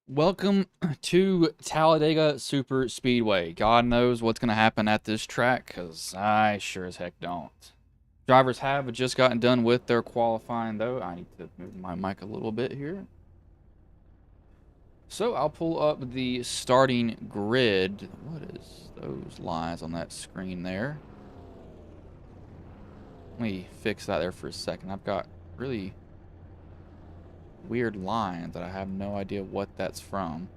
Welcome to Talladega Superspeedway. God knows what's going to happen at this track, because I sure as heck don't. Drivers have just gotten done with their qualifying, though. I need to move my mic a little bit here. So I'll pull up the starting grid. What is those lines on that screen there? Let me fix that there for a second. I've got really weird lines that I have no idea what that's from.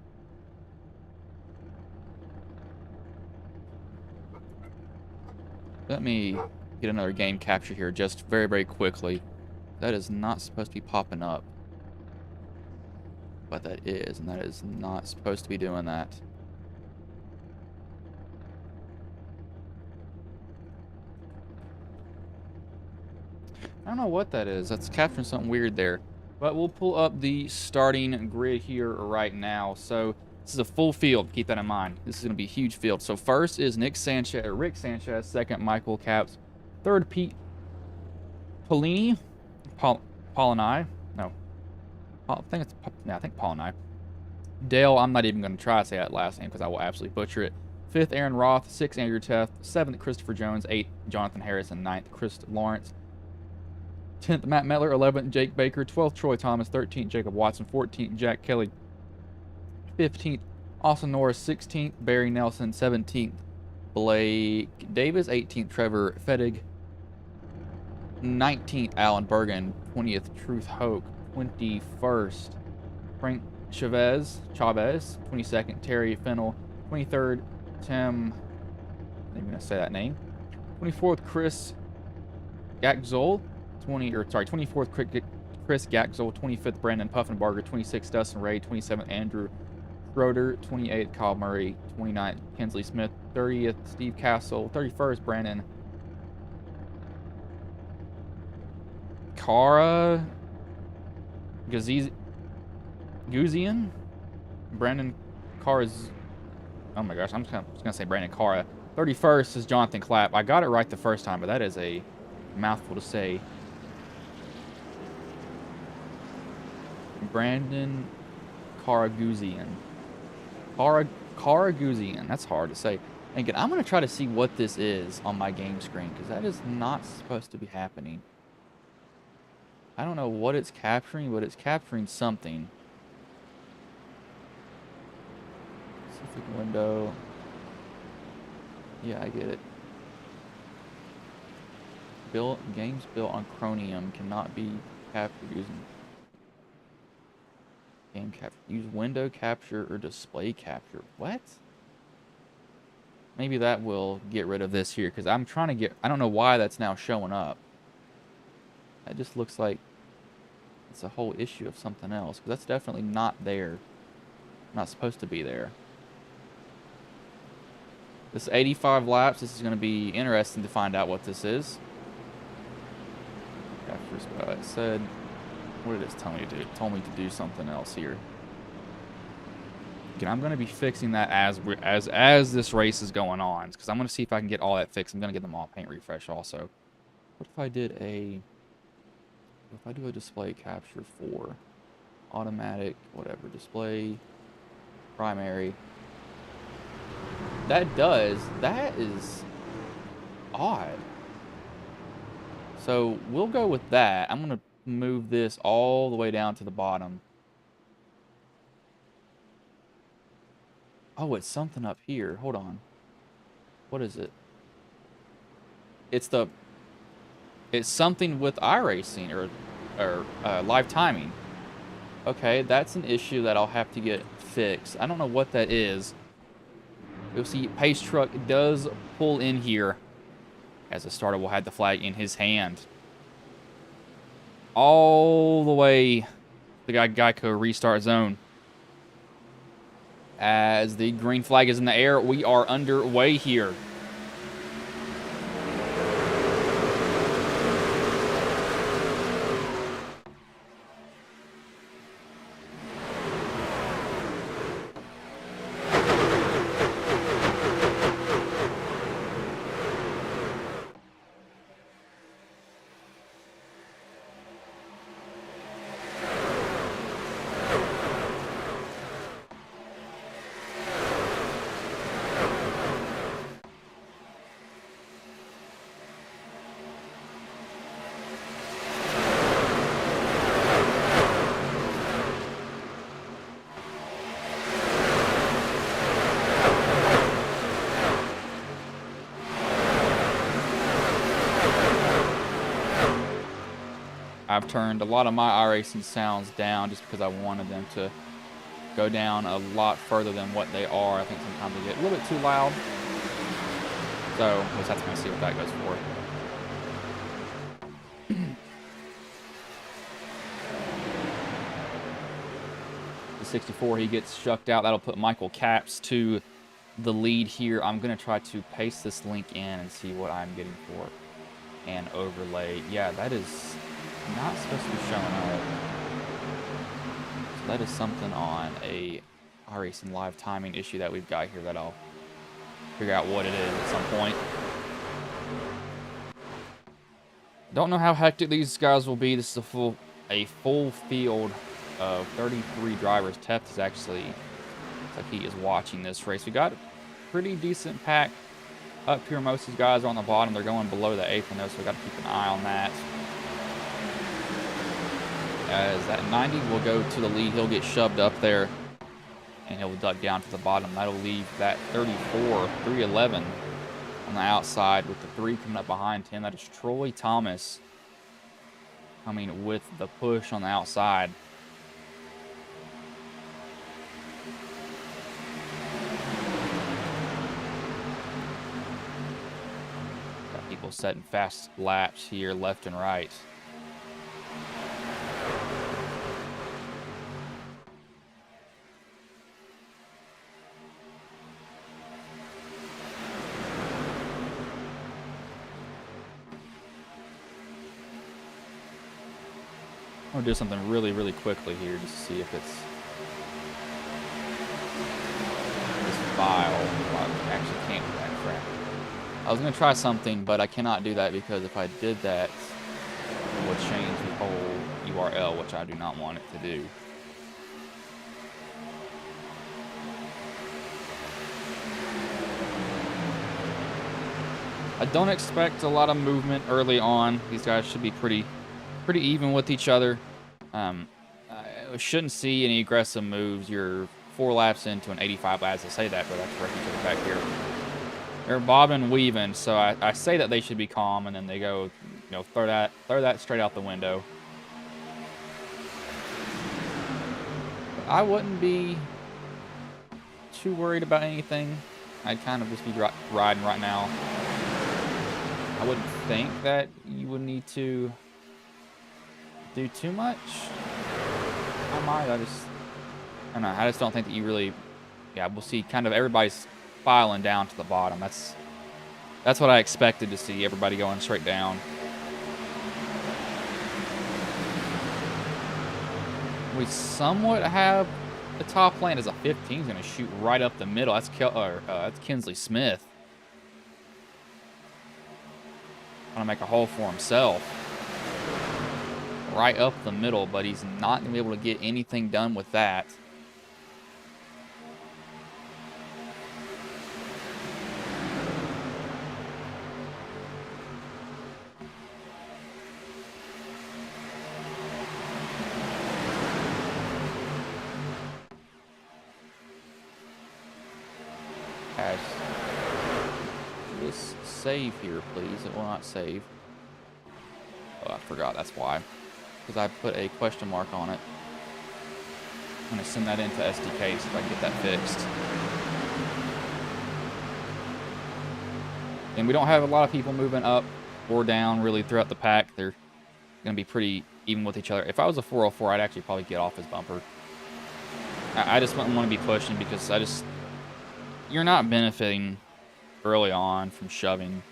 Let me get another game capture here just very, very quickly. That is not supposed to be popping up. But that is, and that is not supposed to be doing that. I don't know what that is. That's capturing something weird there. But we'll pull up the starting grid here right now. So this is a full field. Keep that in mind. This is going to be a huge field. So first is Rick Sanchez. Second, Michael Caps. Third, Pete Polini. Polini. No. I think Polini. Dale, I'm not even going to try to say that last name because I will absolutely butcher it. Fifth, Aaron Roth. Sixth, Andrew Teff. Seventh, Christopher Jones. Eighth, Jonathan Harris. And ninth, Chris Lawrence. 10th, Matt Mettler. 11th, Jake Baker. 12th, Troy Thomas. 13th, Jacob Watson. 14th, Jack Kelly. 15th, Austin Norris. 16th, Barry Nelson. 17th, Blake Davis. 18th, Trevor Fettig. 19th, Alan Bergen. 20th, Truth Hoke. 21st, Frank Chavez. 22nd, Terry Fennell. 23rd, Tim. I'm going to say that name. 24th, Chris Gakzol. 24th, Chris Gakzol. 25th, Brandon Puffenbarger. 26th, Dustin Ray. 27th, Andrew Schroeder. 28th, Kyle Murray. 29th, Kinsley Smith. 30th, Steve Castle. 31st, Brandon Cara Guzian. Brandon Cara's. Oh my gosh, I'm just gonna say Brandon Cara. 31st is Jonathan Clapp. I got it right the first time, but that is a mouthful to say. Brandon Karaguzian. Karaguzian. That's hard to say. And again, I'm going to try to see what this is on my game screen, because that is not supposed to be happening. I don't know what it's capturing, but it's capturing something. Specific window. Yeah, I get it. Games built on Chromium cannot be captured using game capture. Use window capture or display capture. What? Maybe that will get rid of this here, because I'm trying to get. I don't know why that's now showing up. That just looks like it's a whole issue of something else, because that's definitely not there. Not supposed to be there. This 85 laps. This is going to be interesting to find out what this is. After it said, what did it tell me to do? It told me to do something else here. Again, I'm going to be fixing that as this race is going on, because I'm going to see if I can get all that fixed. I'm going to get them all paint refresh also. What if I did if I do a display capture for automatic, whatever, display, primary. That is odd. So we'll go with that. I'm going to move this all the way down to the bottom. Oh, it's something up here. Hold on. What is it? It's something with iRacing or live timing. Okay, that's an issue that I'll have to get fixed. I don't know what that is. You'll see Pace Truck does pull in here, as the starter will have the flag in his hand. All the way the Geico restart zone. As the green flag is in the air, we are underway here. I've turned a lot of my iRacing sounds down just because I wanted them to go down a lot further than what they are. I think sometimes they get a little bit too loud. So we'll just have to kind of see what that goes for. The 64, he gets shucked out. That'll put Michael Capps to the lead here. I'm going to try to paste this link in and see what I'm getting for an overlay. Yeah, that is not supposed to be showing up. So that is something on a iRacing live timing issue that we've got here that I'll figure out what it is at some point. Don't know how hectic these guys will be. This is a full field of 33 drivers. Teft is actually, looks like he is watching this race. We got a pretty decent pack up here. Most of these guys are on the bottom. They're going below the apron though, so we got to keep an eye on that. As that 90 will go to the lead, he'll get shoved up there and he'll duck down to the bottom. That'll leave that 34, 311 on the outside with the 3 coming up behind him. That is Troy Thomas coming with the push on the outside. Got people setting fast laps here left and right. I'm gonna do something really, really quickly here just to see if it's this file. I actually can't do that crap. I was gonna try something, but I cannot do that because if I did that, it would change the whole URL, which I do not want it to do. I don't expect a lot of movement early on. These guys should be pretty even with each other. I shouldn't see any aggressive moves. You're 4 laps into an 85 laps. I say that, but that's wreck each other back here. They're bobbing and weaving, so I say that they should be calm, and then they go, you know, throw that straight out the window. I wouldn't be too worried about anything. I'd kind of just be riding right now. I wouldn't think that you would need to do too much. I might. I don't know. I just don't think that you really. Yeah, we'll see. Kind of everybody's filing down to the bottom. That's what I expected to see. Everybody going straight down. We somewhat have the top lane as a 15 is going to shoot right up the middle. That's Kinsley Smith. Trying to make a hole for himself. Right up the middle, but he's not going to be able to get anything done with that. Just save here, please. It will not save. Oh, I forgot. That's why. Because I put a question mark on it. I'm going to send that into SDK so if I can get that fixed. And we don't have a lot of people moving up or down really throughout the pack. They're going to be pretty even with each other. If I was a 404, I'd actually probably get off his bumper. I just wouldn't want to be pushing because you're not benefiting early on from shoving.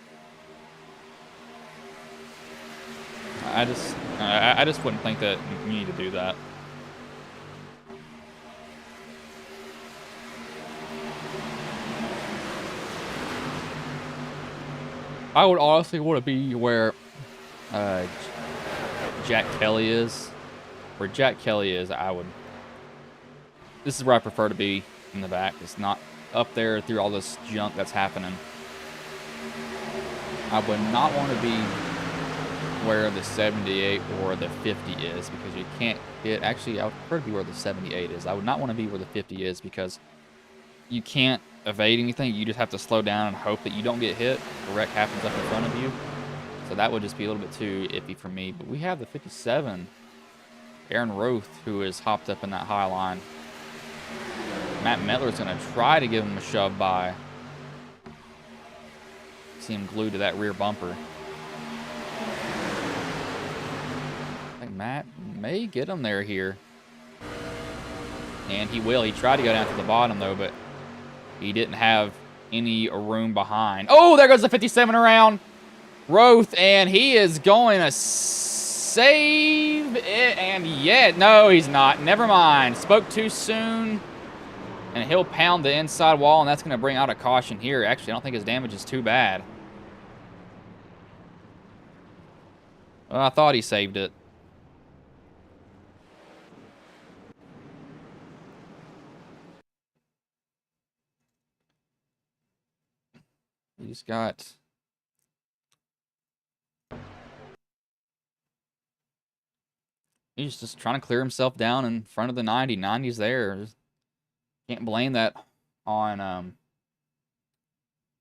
I just wouldn't think that you need to do that. I would honestly want to be where Jack Kelly is. Where Jack Kelly is, this is where I prefer to be in the back. It's not up there through all this junk that's happening. I would not want to be where the 78 or the 50 is because you can't hit. Actually, I would prefer to be where the 78 is. I would not want to be where the 50 is because you can't evade anything. You just have to slow down and hope that you don't get hit. The wreck happens up in front of you. So that would just be a little bit too iffy for me. But we have the 57, Aaron Roth, who is hopped up in that high line. Matt Mettler's going to try to give him a shove by. See him glued to that rear bumper. I think Matt may get him here. And he will. He tried to go down to the bottom, though, but he didn't have any room behind. Oh, there goes the 57 around Roth, and he is going to save it. And yet, no, he's not. Never mind. Spoke too soon. And he'll pound the inside wall, and that's going to bring out a caution here. Actually, I don't think his damage is too bad. Well, I thought he saved it. He's just trying to clear himself down in front of the 90. 90's there. Just can't blame that on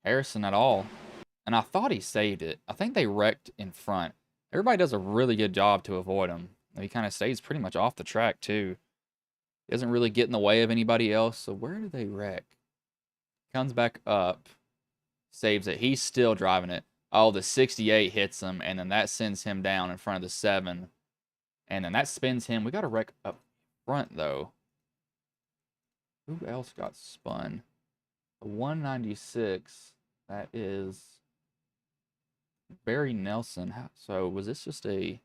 Harrison at all. And I thought he saved it. I think they wrecked in front. Everybody does a really good job to avoid him. He kind of stays pretty much off the track, too. He doesn't really get in the way of anybody else. So where did they wreck? Comes back up. Saves it. He's still driving it. Oh, the 68 hits him, and then that sends him down in front of the 7. And then that spins him. We got a wreck up front, though. Who else got spun? The 196. That is Barry Nelson. So was this just a...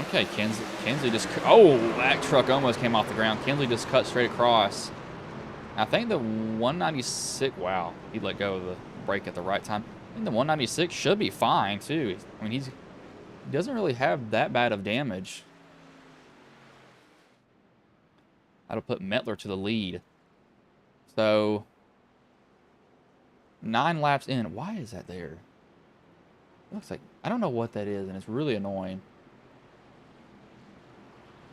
Okay, Kinsley just... Oh, that truck almost came off the ground. Kinsley just cut straight across. I think the 196... Wow, he let go of the brake at the right time. I think the 196 should be fine, too. I mean, he doesn't really have that bad of damage. That'll put Mettler to the lead. So, 9 laps in. Why is that there? It looks like... I don't know what that is, and it's really annoying.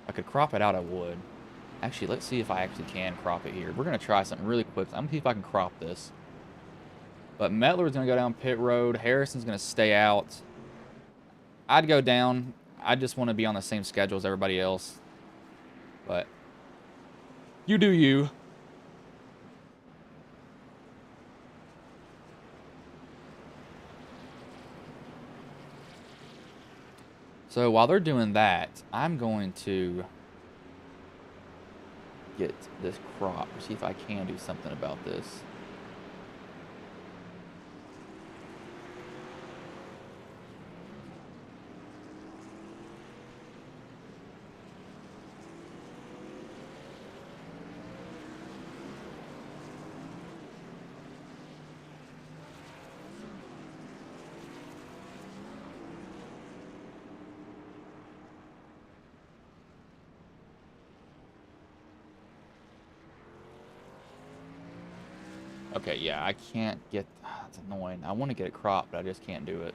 If I could crop it out, I would. Actually, let's see if I actually can crop it here. We're going to try something really quick. I'm going to see if I can crop this. But Mettler's going to go down pit road. Harrison's going to stay out. I'd go down. I just want to be on the same schedule as everybody else. But you do you. So while they're doing that, I'm going to get this crop. See if I can do something about this. Okay, yeah, I can't get... That's annoying. I want to get it cropped, but I just can't do it.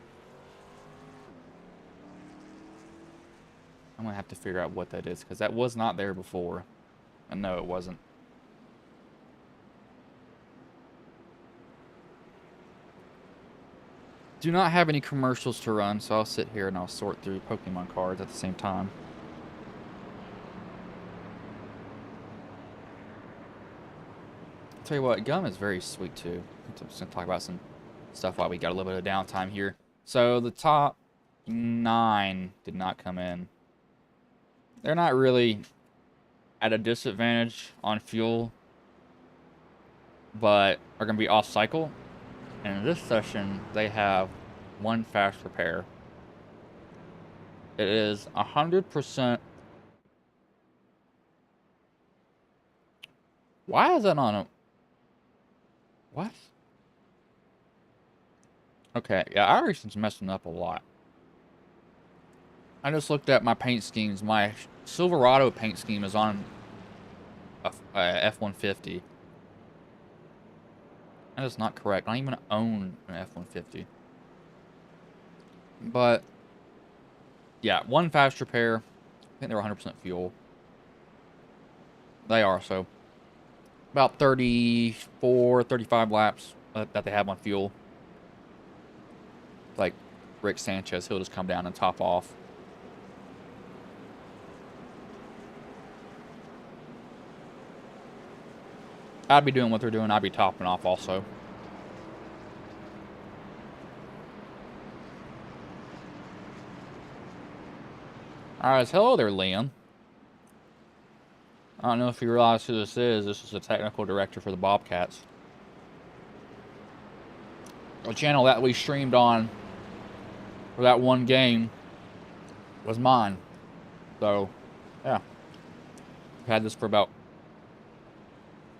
I'm going to have to figure out what that is, because that was not there before. And no, it wasn't. Do not have any commercials to run, so I'll sit here and I'll sort through Pokemon cards at the same time. Tell you what, gum is very sweet too. I'm just gonna talk about some stuff while we got a little bit of downtime here. So the top 9 did not come in. They're not really at a disadvantage on fuel, but are gonna be off cycle. And in this session, they have 1 fast repair. It is 100%. Why is that on a... What? Okay, yeah, iRacing's messing up a lot. I just looked at my paint schemes. My Silverado paint scheme is on a F-150. That is not correct. I don't even own an F-150. But, yeah, 1 fast repair. I think they're 100% fuel. They are, so... About 34, 35 laps that they have on fuel. like Rick Sanchez, he'll just come down and top off. I'd be doing what they're doing. I'd be topping off also. Alright, hello there, Liam. I don't know if you realize who this is. This is the technical director for the Bobcats. The channel that we streamed on for that one game was mine. So, yeah. I've had this for about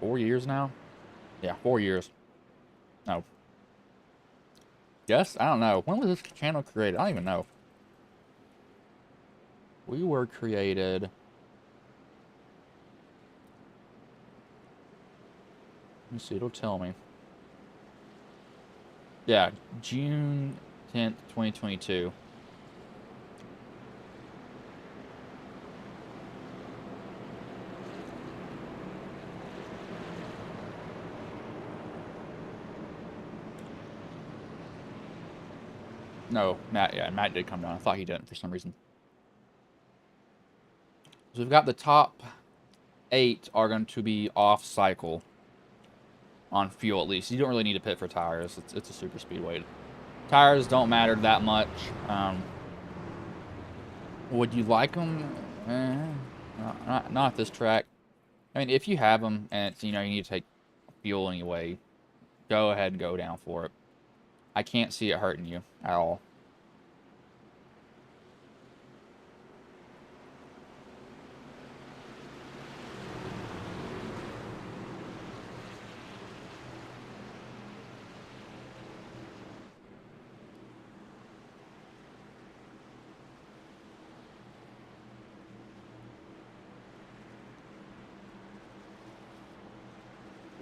4 years now. Yeah, 4 years. No. Yes? I don't know. When was this channel created? I don't even know. We were created... Let me see, it'll tell me. Yeah, June 10th, 2022. No, Matt, yeah, Matt did come down. I thought he didn't for some reason. So we've got the top 8 are going to be off cycle on fuel at least. You don't really need to pit for tires. It's a super speedway. Tires don't matter that much. Would you like them? Not this track. I mean, if you have them and it's, you know, you need to take fuel anyway, go ahead and go down for it. I can't see it hurting you at all.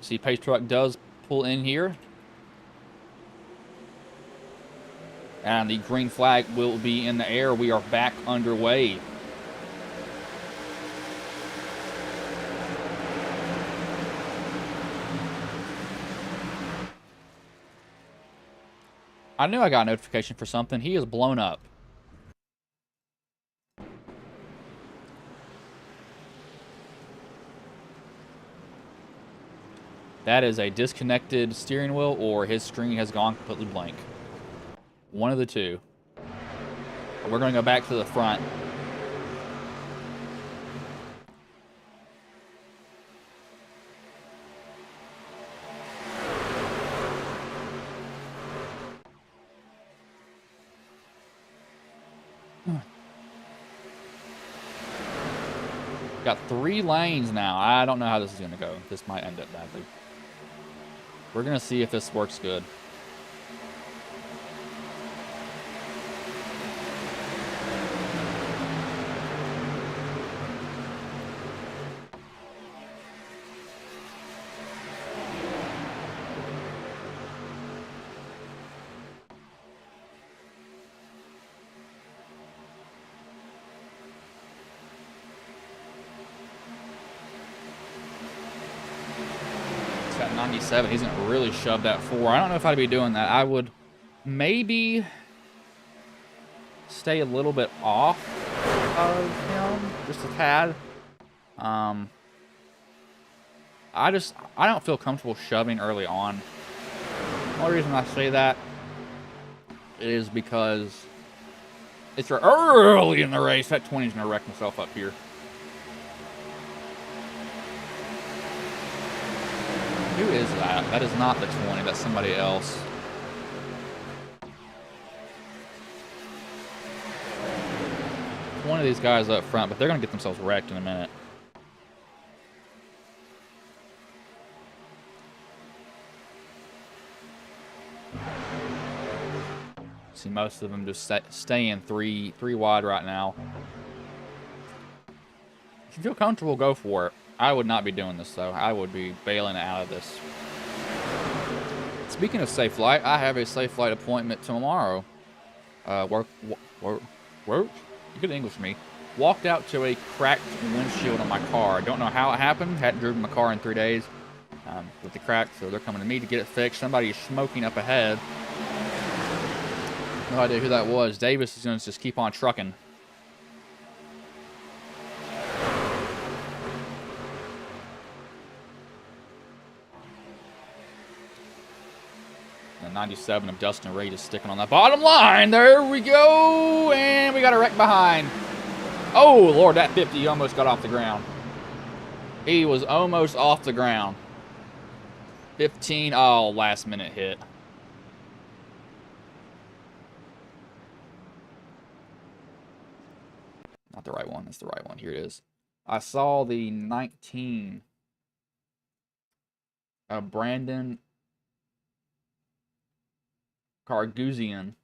See, Pace Truck does pull in here. And the green flag will be in the air. We are back underway. I knew I got a notification for something. He is blown up. That is a disconnected steering wheel, or his screen has gone completely blank. One of the two. We're going to go back to the front. Got 3 lanes now. I don't know how this is going to go. This might end up badly. We're going to see if this works good. Got 97. He's going to really shove that 4. I don't know if I'd be doing that. I would maybe stay a little bit off of him, just a tad. I don't feel comfortable shoving early on. The only reason I say that is because it's early in the race. That 20 is going to wreck myself up here. Who is that? That is not the 20. That's somebody else. One of these guys up front, but they're going to get themselves wrecked in a minute. See, most of them just staying three wide right now. If you feel comfortable, go for it. I would not be doing this, though. I would be bailing out of this. Speaking of safe flight, I have a safe flight appointment tomorrow. Work? Good English for me. Walked out to a cracked windshield on my car. I don't know how it happened. Hadn't driven my car in 3 days with the crack, so they're coming to me to get it fixed. Somebody is smoking up ahead. No idea who that was. Davis is going to just keep on trucking. And 97 of Dustin Ray just sticking on that bottom line. There we go. And we got a wreck behind. Oh, Lord, that 50 almost got off the ground. He was almost off the ground. 15. Oh, last minute hit. Not the right one. That's the right one. Here it is. I saw the 19. Brandon Carguzian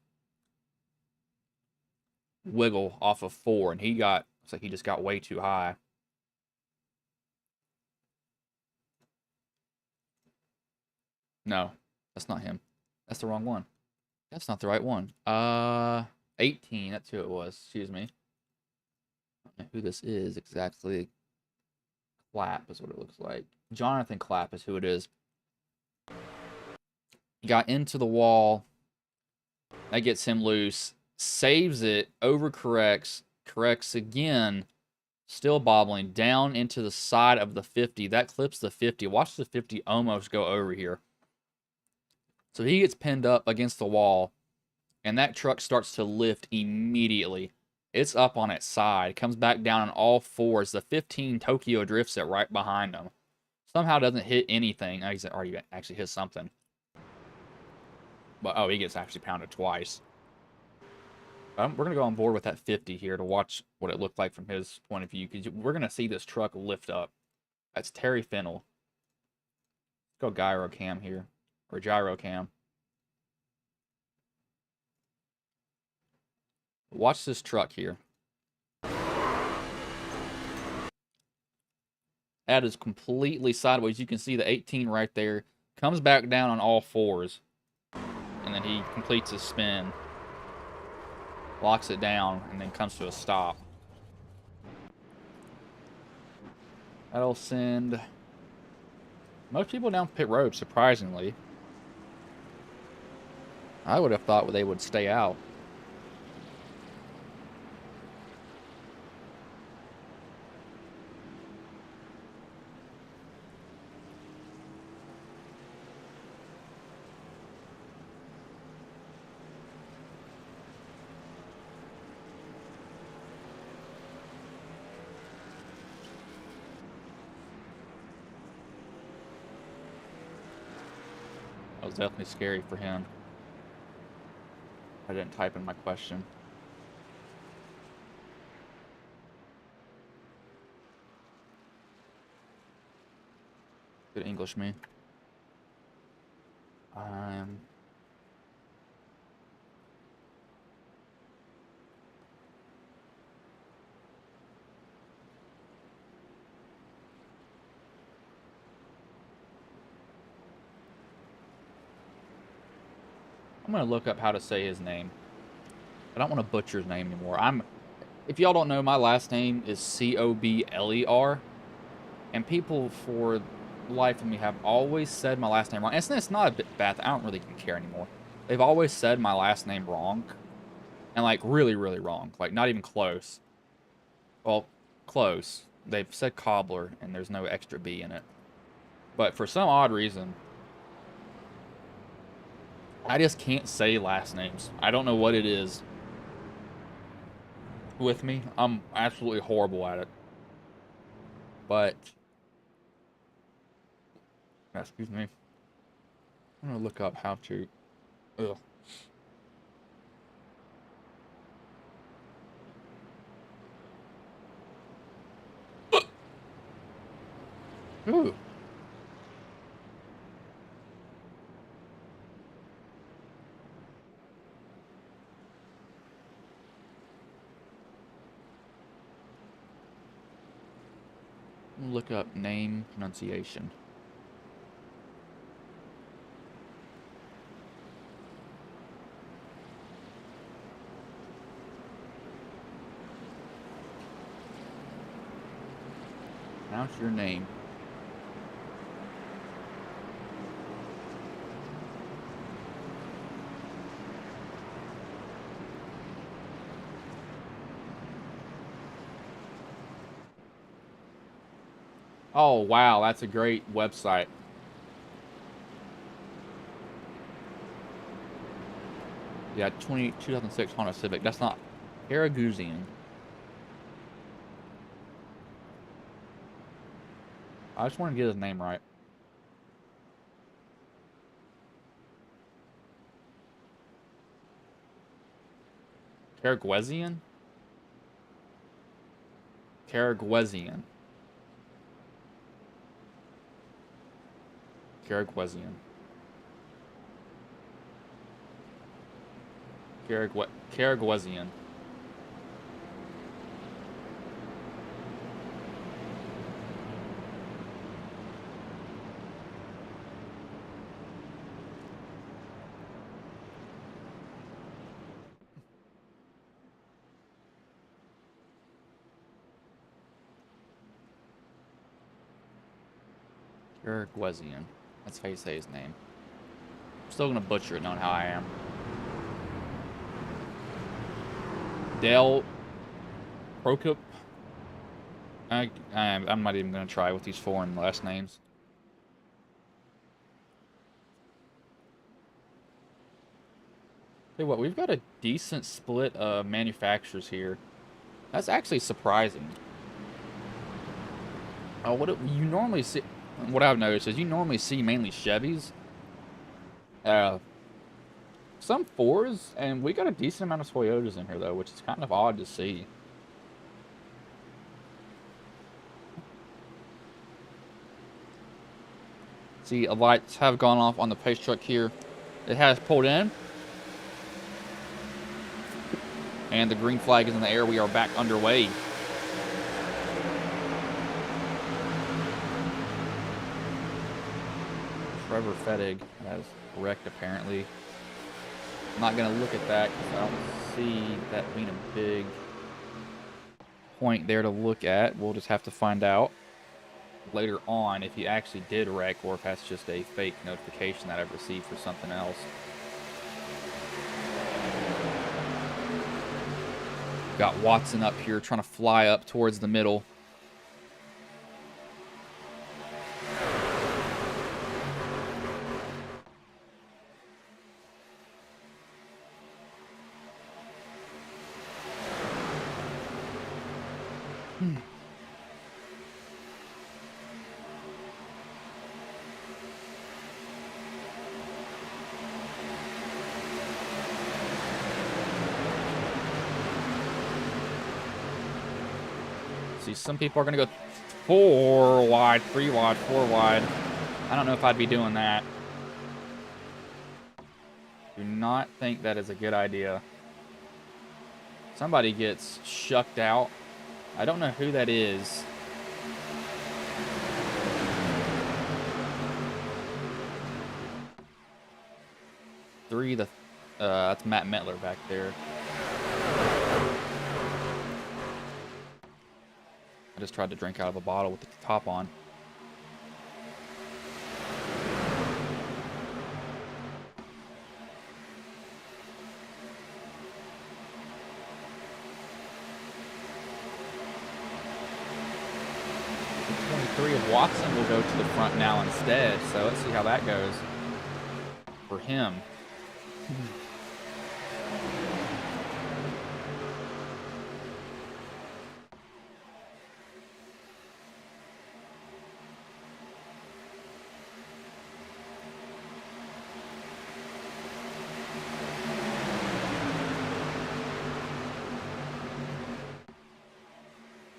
wiggle off of 4, and he got, looks like he just got way too high. No, that's not him. That's the wrong one. That's not the right one. 18, that's who it was. Excuse me. I don't know who this is exactly. Clapp is what it looks like. Jonathan Clapp is who it is. He got into the wall. That gets him loose. Saves it. Overcorrects. Corrects again. Still bobbling. Down into the side of the 50. That clips the 50. Watch the 50 almost go over here. So he gets pinned up against the wall. And that truck starts to lift immediately. It's up on its side. Comes back down on all fours. The 15 Tokyo drifts it right behind him. Somehow doesn't hit anything. Oh, he's already actually hit something. But, oh, he gets actually pounded twice. We're going to go on board with that 50 here to watch what it looked like from his point of view. Because we're going to see this truck lift up. That's Terry Fennell. Let's go gyro cam here. Or gyro cam. Watch this truck here. That is completely sideways. You can see the 18 right there. Comes back down on all fours. And then he completes his spin. Locks it down and then comes to a stop. That'll send most people down pit road, surprisingly. I would have thought they would stay out. That was definitely scary for him. I didn't type in my question. Good English, me. I'm going to look up how to say his name. I don't want to butcher his name anymore. If y'all don't know, my last name is Cobler. And people for the life of me have always said my last name wrong. And it's not a bit bad. I don't really care anymore. They've always said my last name wrong. And like really, really wrong. Like not even close. Well, close. They've said cobbler and there's no extra B in it. But for some odd reason, I just can't say last names. I don't know what it is with me. I'm absolutely horrible at it. But, excuse me. I'm going to look up how to, ugh. Ooh. Look up name pronunciation. Pronounce your name. Oh, wow, that's a great website. Yeah, 2006 Honda Civic. That's not Karaguzian. I just want to get his name right. Karaguzian? Karaguzian. Karaguzian. Karaguzian. Karaguzian. That's how you say his name. I'm still gonna butcher it knowing how I am. Del Prokop. I'm not even gonna try with these foreign last names. Tell you what, we've got a decent split of manufacturers here. That's actually surprising. You normally see, what I've noticed is you normally see mainly Chevys, uh, some Fords, and we got a decent amount of Toyotas in here though, which is kind of odd to see. See, lights have gone off on the pace truck here. It has pulled in, and the green flag is in the air. We are back underway. Trevor Fettig has wrecked, apparently. I'm not going to look at that because I don't see that being a big point there to look at. We'll just have to find out later on if he actually did wreck or if that's just a fake notification that I've received for something else. Got Watson up here trying to fly up towards the middle. See, some people are going to go 4 wide, 3 wide, 4 wide. I don't know if I'd be doing that. Do not think that is a good idea. Somebody gets shucked out. I don't know who that is. That's Matt Metler back there. I just tried to drink out of a bottle with the top on. The 23 of Watson will go to the front now instead, so let's see how that goes for him.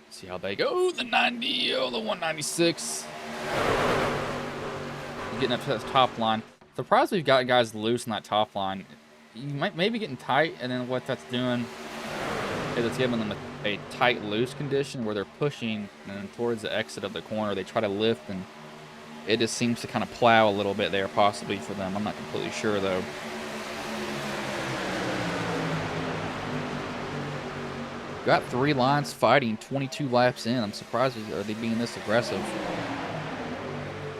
See how they go. The 90, oh, the 196. Getting up to that top line. Surprised we've got guys loose in that top line. You might maybe getting tight, and then what that's doing is it's giving them a tight loose condition where they're pushing, and then towards the exit of the corner they try to lift, and it just seems to kind of plow a little bit there, possibly for them. I'm not completely sure though. Got 3 lines fighting 22 laps in. I'm surprised are they being this aggressive.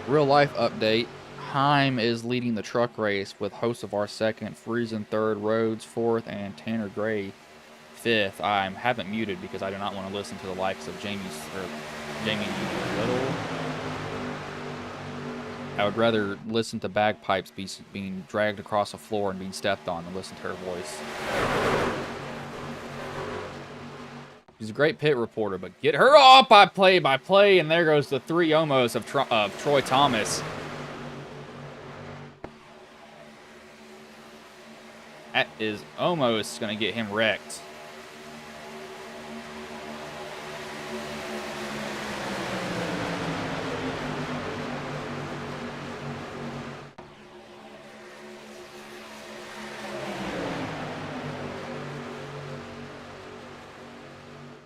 Real life update. Heim is leading the truck race with Hocevar second, Friesen third, Rhodes fourth, and Tanner Gray fifth. I haven't muted because I do not want to listen to the likes of Jamie Little I would rather listen to bagpipes being dragged across the floor and being stepped on than listen to her voice. She's a great pit reporter, but get her off by play-by-play, and there goes the 3 almost of Troy Thomas. That is almost going to get him wrecked.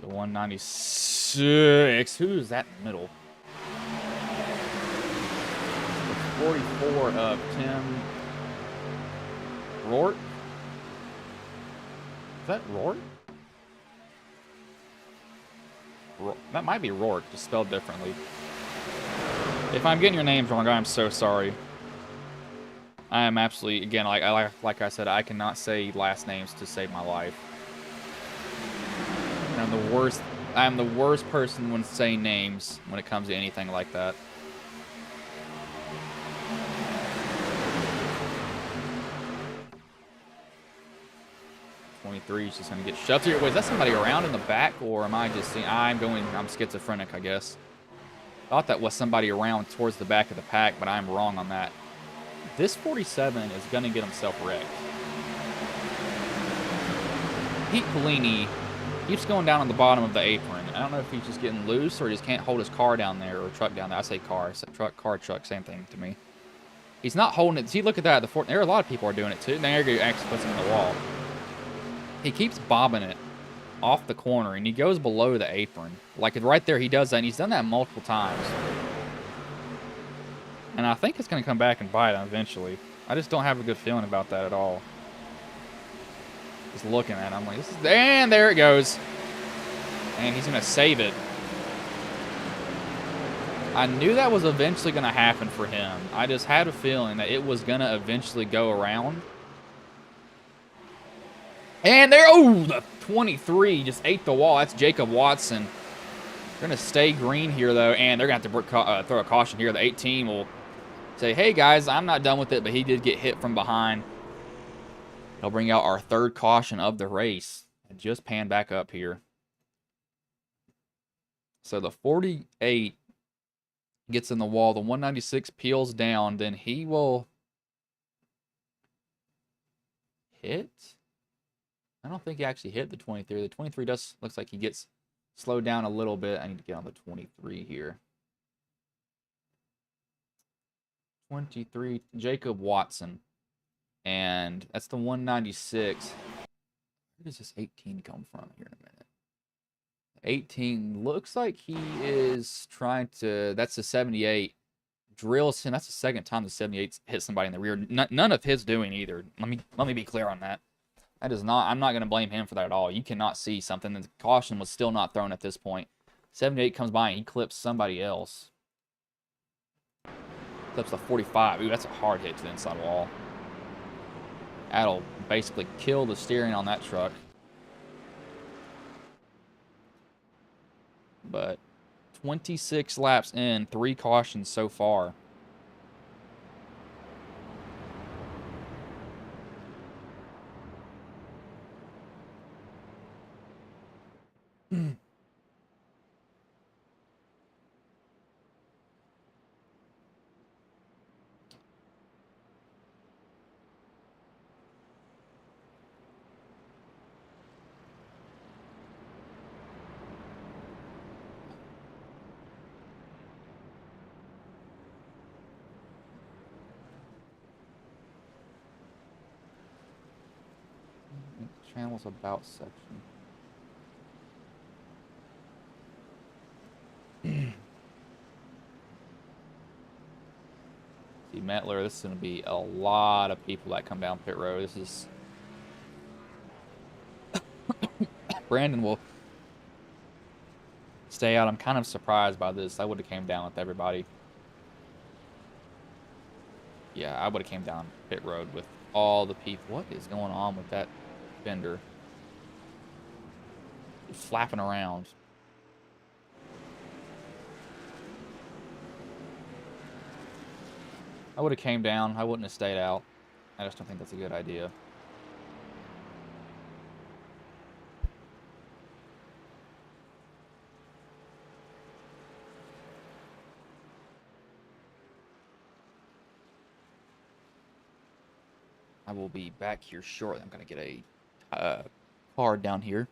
The 196. Who's that in the middle? The 44 of Tim Rourke. Is that Rourke? That might be Rourke, just spelled differently. If I'm getting your names wrong, I'm so sorry. I am absolutely, again, like I said, I cannot say last names to save my life. And I'm the worst person when saying names when it comes to anything like that. 23 is just going to get shoved here. Wait, is that somebody around in the back, or am I just seeing... I'm schizophrenic, I guess. Thought that was somebody around towards the back of the pack, but I'm wrong on that. This 47 is going to get himself wrecked. Pete Polini keeps going down on the bottom of the apron. I don't know if he's just getting loose or he just can't hold his car down there, or truck down there. I say car. I said truck, same thing to me. He's not holding it. See, look at that. There are a lot of people are doing it too. There he actually puts him in the wall. He keeps bobbing it off the corner, and he goes below the apron. Like right there, he does that, and he's done that multiple times. And I think it's going to come back and bite him eventually. I just don't have a good feeling about that at all. Just looking at him, I'm like, this is... And there it goes. And he's going to save it. I knew that was eventually going to happen for him. I just had a feeling that it was going to eventually go around. And there, oh, the 23 just ate the wall. That's Jacob Watson. They're going to stay green here, though, and they're going to have to throw a caution here. The 18 will say, hey, guys, I'm not done with it, but he did get hit from behind. They'll bring out our third caution of the race and just pan back up here. So the 48 gets in the wall. The 196 peels down. Then he will hit. I don't think he actually hit the 23. The 23 looks like he gets slowed down a little bit. I need to get on the 23 here. 23, Jacob Watson. And that's the 196. Where does this 18 come from here in a minute? 18 looks like he is trying to... That's the 78. Drills him. That's the second time the 78 hit somebody in the rear. None of his doing either. Let me be clear on that. That is not... I'm not going to blame him for that at all. You cannot see something. The caution was still not thrown at this point. 78 comes by and he clips somebody else. Clips the 45. Ooh, that's a hard hit to the inside wall. That'll basically kill the steering on that truck. But 26 laps in, 3 cautions so far. Channel's about section. See, Metler, this is going to be a lot of people that come down pit road. This is... Brandon will stay out. I'm kind of surprised by this. I would have came down with everybody. Yeah, I would have came down pit road with all the people. What is going on with that fender? It's flapping around. I would have came down. I wouldn't have stayed out. I just don't think that's a good idea. I will be back here shortly. I'm going to get a card down here.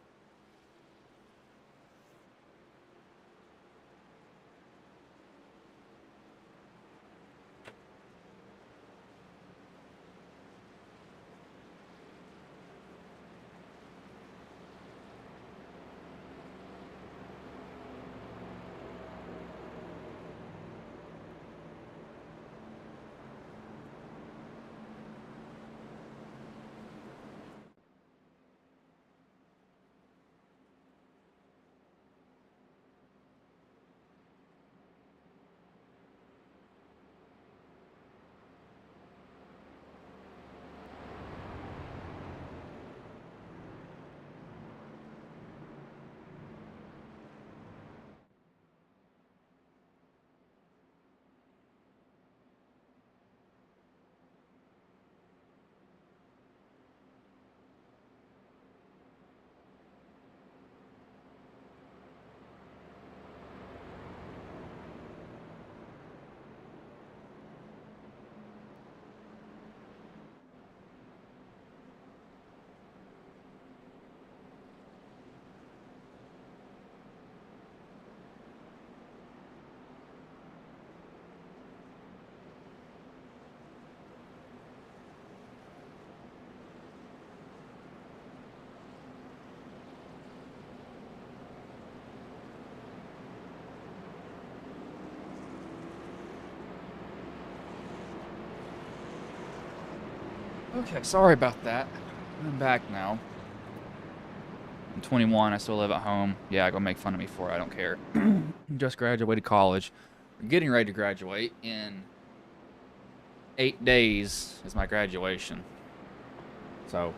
Okay, sorry about that. I'm back now. I'm 21, I still live at home. Yeah, go make fun of me for it, I don't care. Just graduated college. I'm getting ready to graduate. In 8 days is my graduation. So.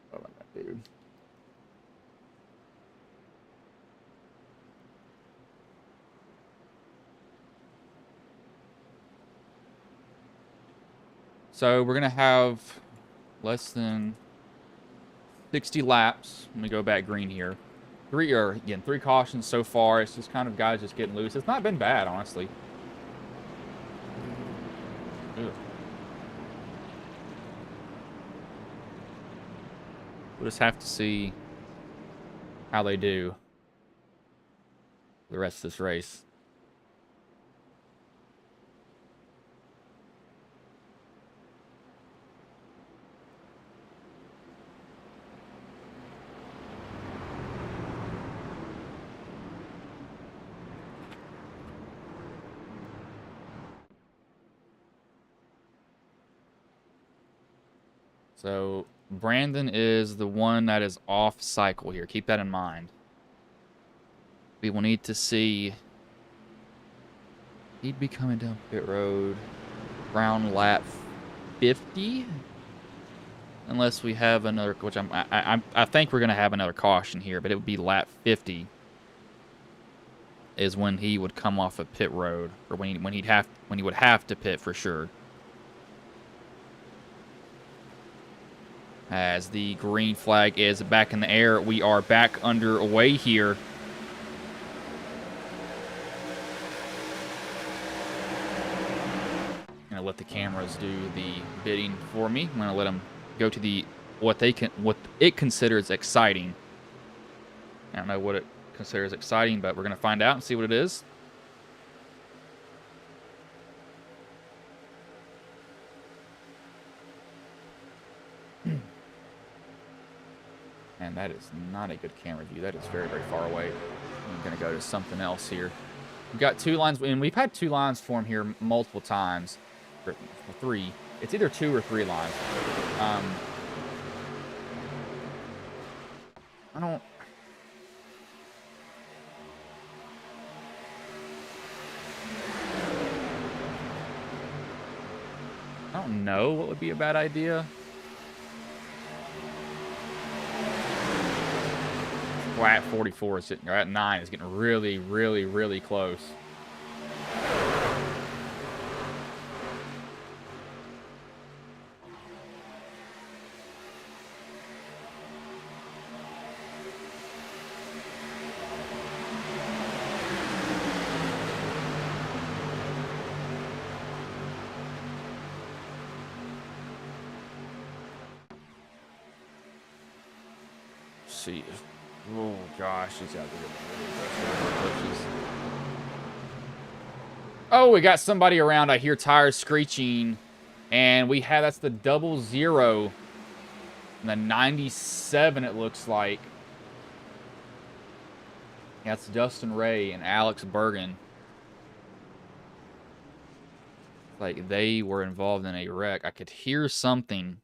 What am I gonna do? So we're gonna have less than 60 laps when we go back green here. Three cautions so far. It's just kind of guys just getting loose. It's not been bad, honestly. Ugh. We'll just have to see how they do the rest of this race. So Brandon is the one that is off cycle here. Keep that in mind. We will need to see. He'd be coming down pit road around lap 50, unless we have another. Which I think we're gonna have another caution here, but it would be lap 50 is when he would come off of pit road, or when he would have to pit for sure. As the green flag is back in the air, we are back underway here. I'm gonna let the cameras do the bidding for me. I'm gonna let them go to the what it considers exciting. I don't know what it considers exciting, but we're gonna find out and see what it is. And that is not a good camera view. That is very, very far away. I'm going to go to something else here. We've got two lines, and we've had two lines form here multiple times. Or three. It's either 2 or 3 lines. I don't know what would be a bad idea. Flat 44 is sitting, or at 9 is getting really, really, really close. See. Oh gosh, he's out there. Oh, we got somebody around. I hear tires screeching, and we have that's the 00 and the 97. It looks like that's Dustin Ray and Alex Bergen. Like they were involved in a wreck. I could hear something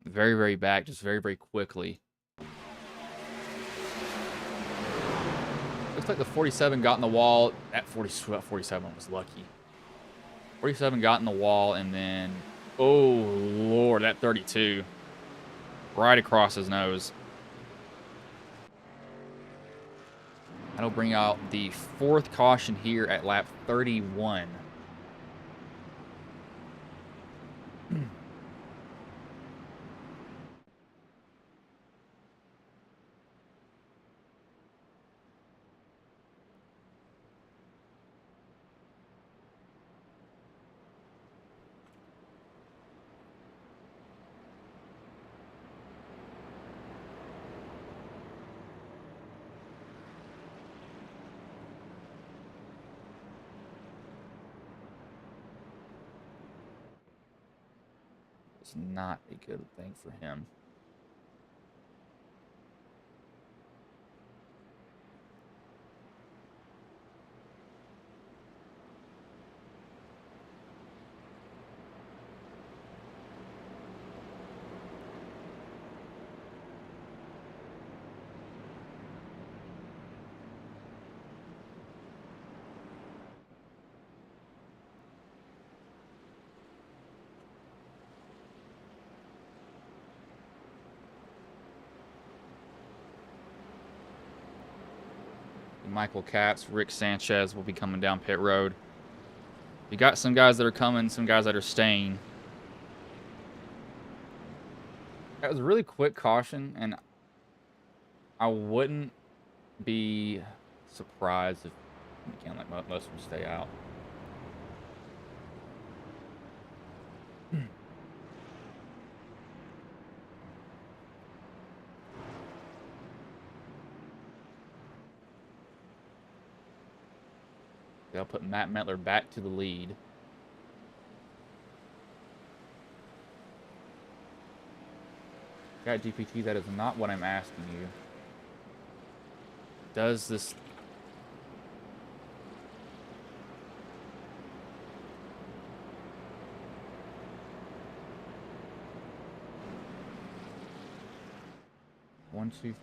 very, very back, just very, very quickly. Looks like the 47 got in the wall. That 47 was lucky. 47 got in the wall, and then, oh, Lord, that 32. Right across his nose. That'll bring out the 4th caution here at lap 31. It's not a good thing for him. Michael Katz, Rick Sanchez will be coming down pit road. You got some guys that are coming, some guys that are staying. That was a really quick caution, and I wouldn't be surprised if again, like most of them stay out. They'll put Matt Metler back to the lead. Got GPT, that is not what I'm asking you. Does this... One, two,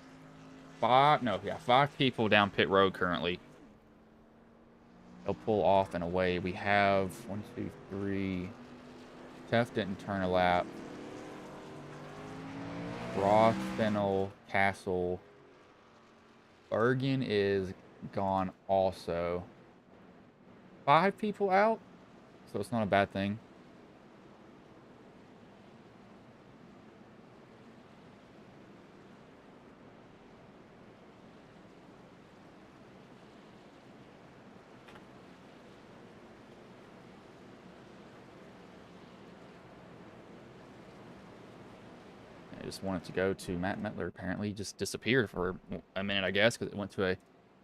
five... No, yeah, 5 people down pit road currently. They'll pull off and away. We have 1, 2, 3. Teff didn't turn a lap. Roth, Fennel, Castle. Bergen is gone also. 5 people out, so it's not a bad thing. I just wanted to go to Matt Metler. Apparently, just disappeared for a minute, I guess, because it went to a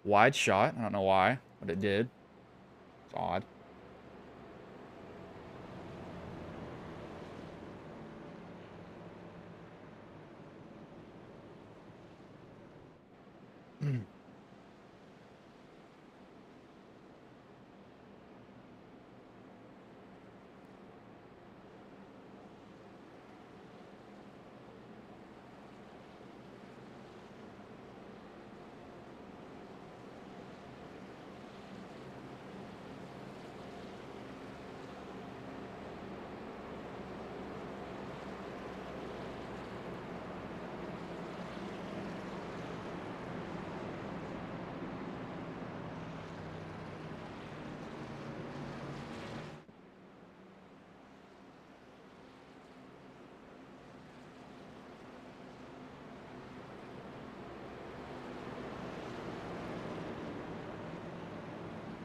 wide shot. I don't know why, but it did. It's odd.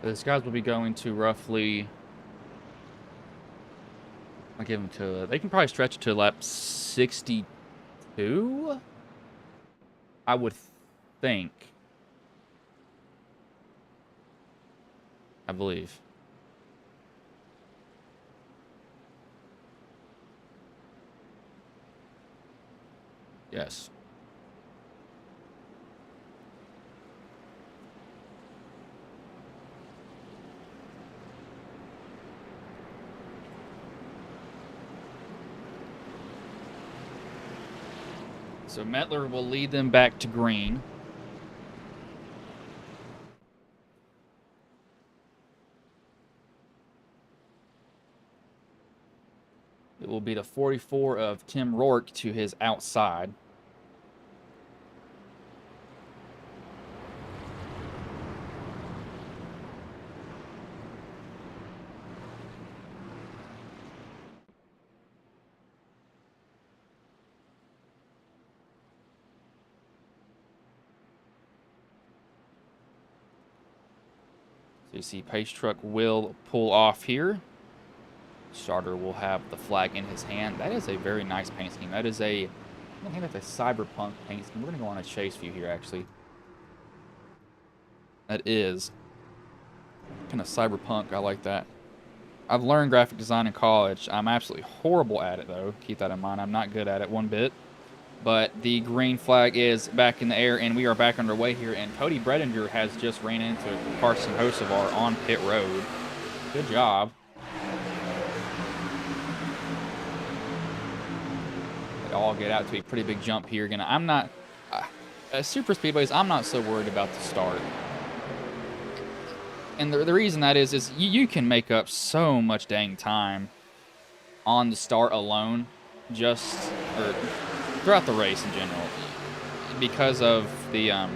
These guys will be going to roughly... I'll give them to... They can probably stretch it to lap 62? I would think. I believe. Yes. So Metler will lead them back to green. It will be the 44 of Tim Rourke to his outside. So you see Pace Truck will pull off here. Starter will have the flag in his hand. That is a very nice paint scheme. That is a, I think that's a cyberpunk paint scheme. We're going to go on a chase view here, actually. That is kind of cyberpunk. I like that. I've learned graphic design in college. I'm absolutely horrible at it, though. Keep that in mind. I'm not good at it one bit. But the green flag is back in the air, and we are back underway here. And Cody Bredinger has just ran into Carson Hocevar on pit road. Good job. They all get out to a pretty big jump here. Again, I'm not... super speedways, I'm not so worried about the start. And the reason that is you can make up so much dang time on the start alone, just... or throughout the race in general, because of the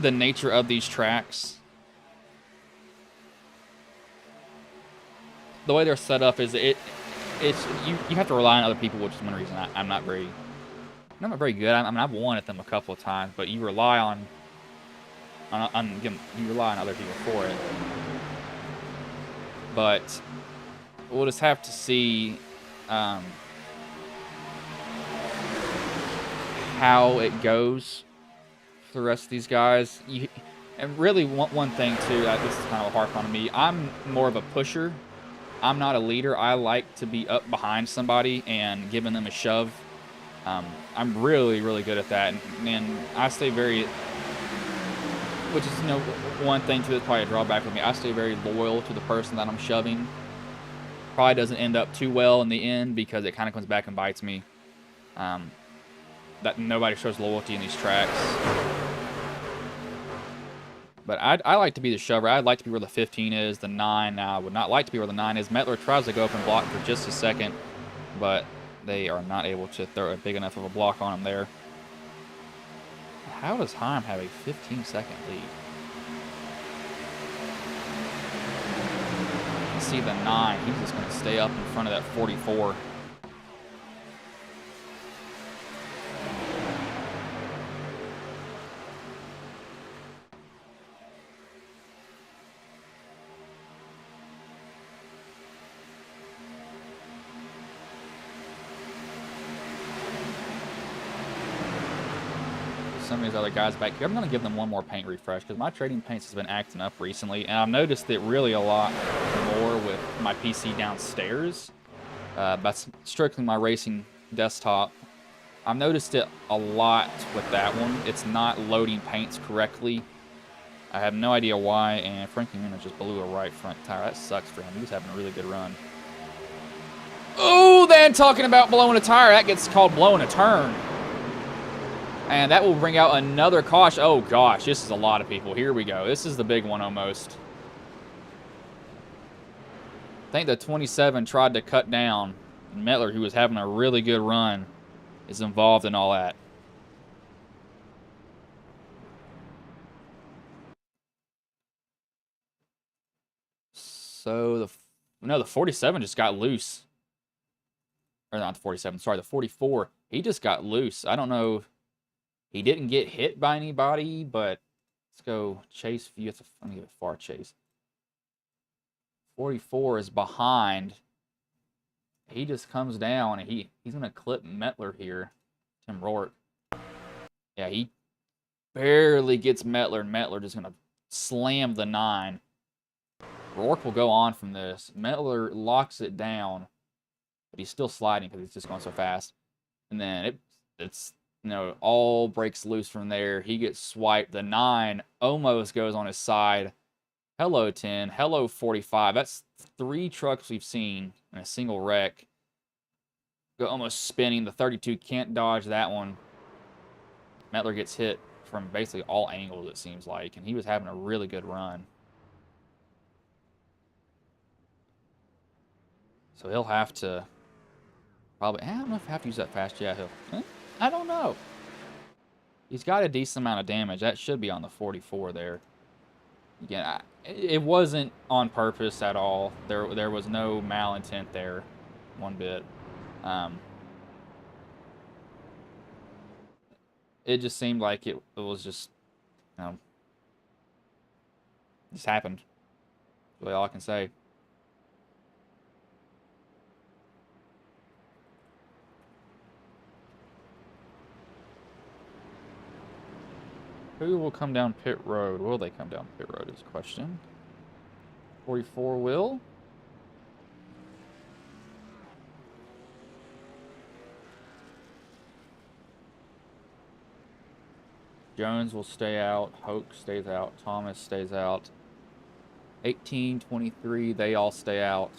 nature of these tracks. The way they're set up is you have to rely on other people, which is one reason I'm not very good. I mean, I've won at them a couple of times, but you rely on you rely on other people for it. But we'll just have to see how it goes for the rest of these guys. And really, one thing too, this is kind of a hard one on me. I'm more of a pusher. I'm not a leader. I like to be up behind somebody and giving them a shove. I'm really, really good at that, and I stay very, which is one thing too that's probably a drawback with me. I stay very loyal to the person that I'm shoving. Probably doesn't end up too well in the end because it kind of comes back and bites me. That nobody shows loyalty in these tracks. But I like to be the shover. I'd like to be where the 15 is, the 9. Now, I would not like to be where the 9 is. Metler tries to go up and block for just a second, but they are not able to throw a big enough of a block on him there. How does Heim have a 15-second lead? See the 9. He's just going to stay up in front of that 44. Some of these other guys back here, I'm going to give them one more paint refresh because my trading paints has been acting up recently, and I've noticed it really a lot more with my PC downstairs. That's strictly my racing desktop. I've noticed it a lot with that one. It's not loading paints correctly. I have no idea why, and Frankie Muniz just blew a right front tire. That sucks for him. He was having a really good run. Oh, then talking about blowing a tire, that gets called blowing a turn. And that will bring out another caution. Oh, gosh, this is a lot of people. Here we go. This is the big one almost. I think the 27 tried to cut down. And Metler, who was having a really good run, is involved in all that. So, the 47 just got loose. Or not the 47, sorry, the 44. He just got loose. I don't know. He didn't get hit by anybody, but Let's go chase view. Let me give it far chase. 44 is behind. He just comes down and he's gonna clip Mettler here. Tim Rourke. Yeah, he barely gets Mettler, and Mettler just gonna slam the 9. Rourke will go on from this. Mettler locks it down, but he's still sliding because he's just going so fast. And then it's all breaks loose from there. He gets swiped. The 9 almost goes on his side. Hello 10. Hello 45. That's 3 trucks we've seen in a single wreck. Go almost spinning. The 32 can't dodge that one. Mettler gets hit from basically all angles, it seems like, and he was having a really good run. So he'll have to probably, I don't know if he'll have to use that fast jet. I don't know. He's got a decent amount of damage. That should be on the 44 there. Again, it wasn't on purpose at all. There was no malintent there, one bit. It just seemed like it was just, just happened. That's really all I can say. Who will come down pit road? Will they come down pit road is the question. 44 will. Jones will stay out. Hoke stays out. Thomas stays out. 18, 23, they all stay out.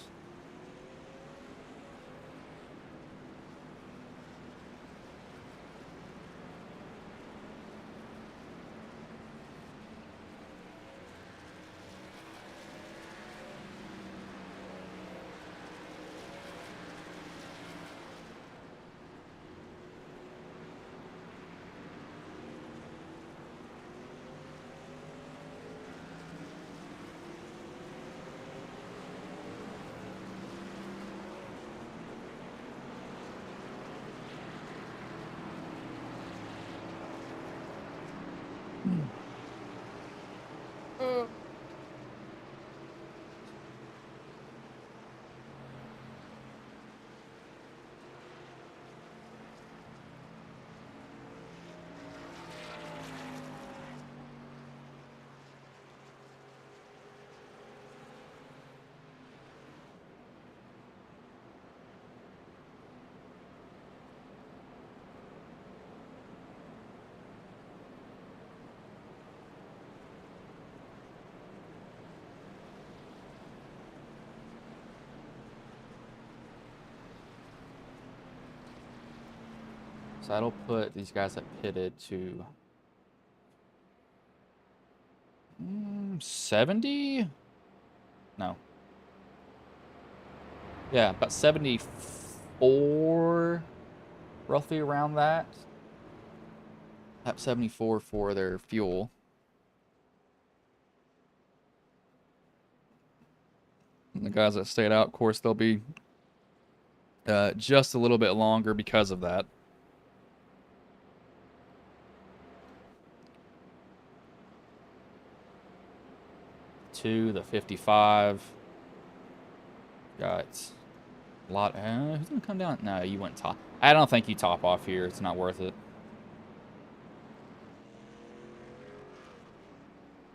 So that'll put these guys that pitted to 70? No. Yeah, about 74, roughly around that. At 74 for their fuel. And the guys that stayed out, of course, they'll be just a little bit longer because of that. The 55. Got a lot. Who's gonna come down? No, you went top. I don't think you top off here. It's not worth it.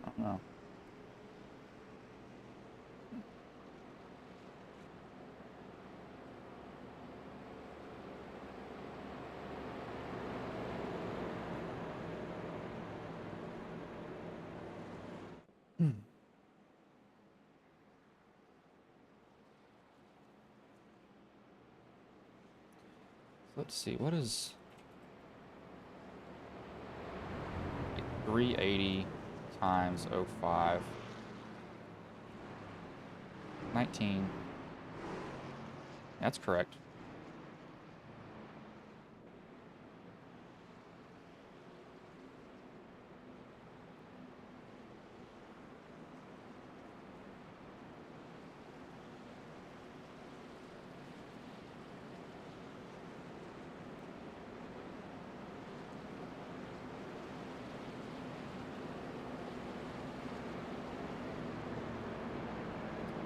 I don't know. Let's see, what is 380 times 05? 19. That's correct.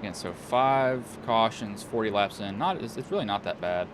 Again, so 5 cautions, 40 laps in. It's really not that bad.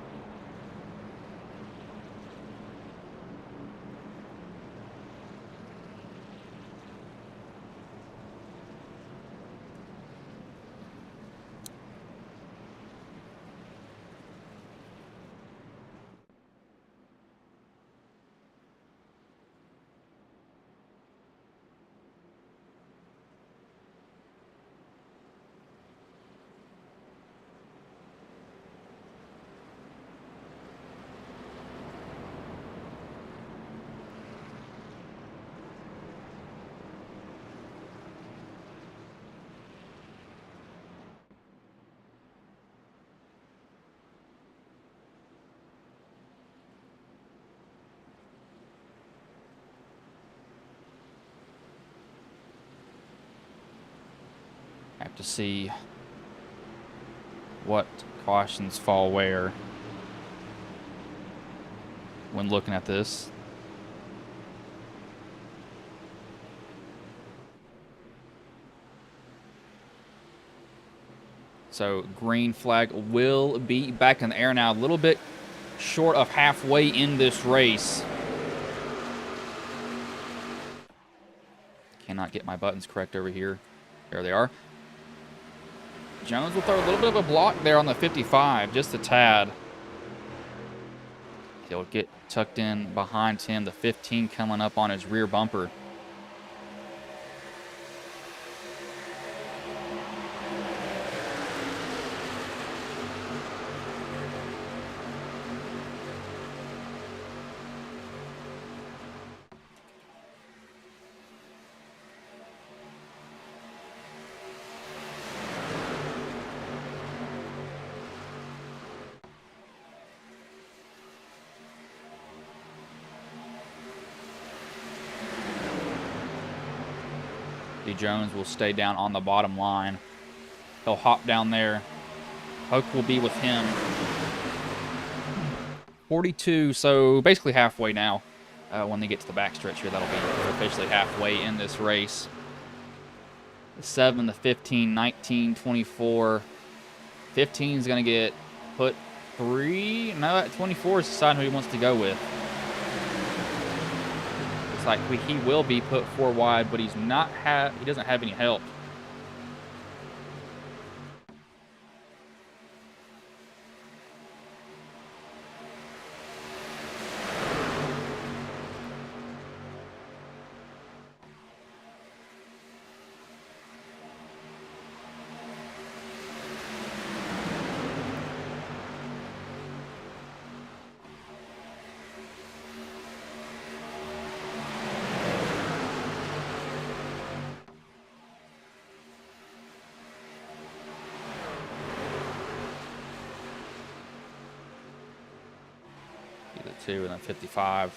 Have to see what cautions fall where when looking at this. So green flag will be back in the air now, a little bit short of halfway in this race. Cannot get my buttons correct over here. There they are. Jones will throw a little bit of a block there on the 55, just a tad. He'll get tucked in behind him, the 15 coming up on his rear bumper. Jones will stay down on the bottom line. He'll hop down there. Hoke will be with him. 42, so basically halfway now. When they get to the backstretch here, that'll be officially halfway in this race. The 7, the 15, 19, 24. 15 is going to get put 3. No, 24 is deciding who he wants to go with. Like he will be put 4 wide, but he doesn't have any help. The 2 and then 55.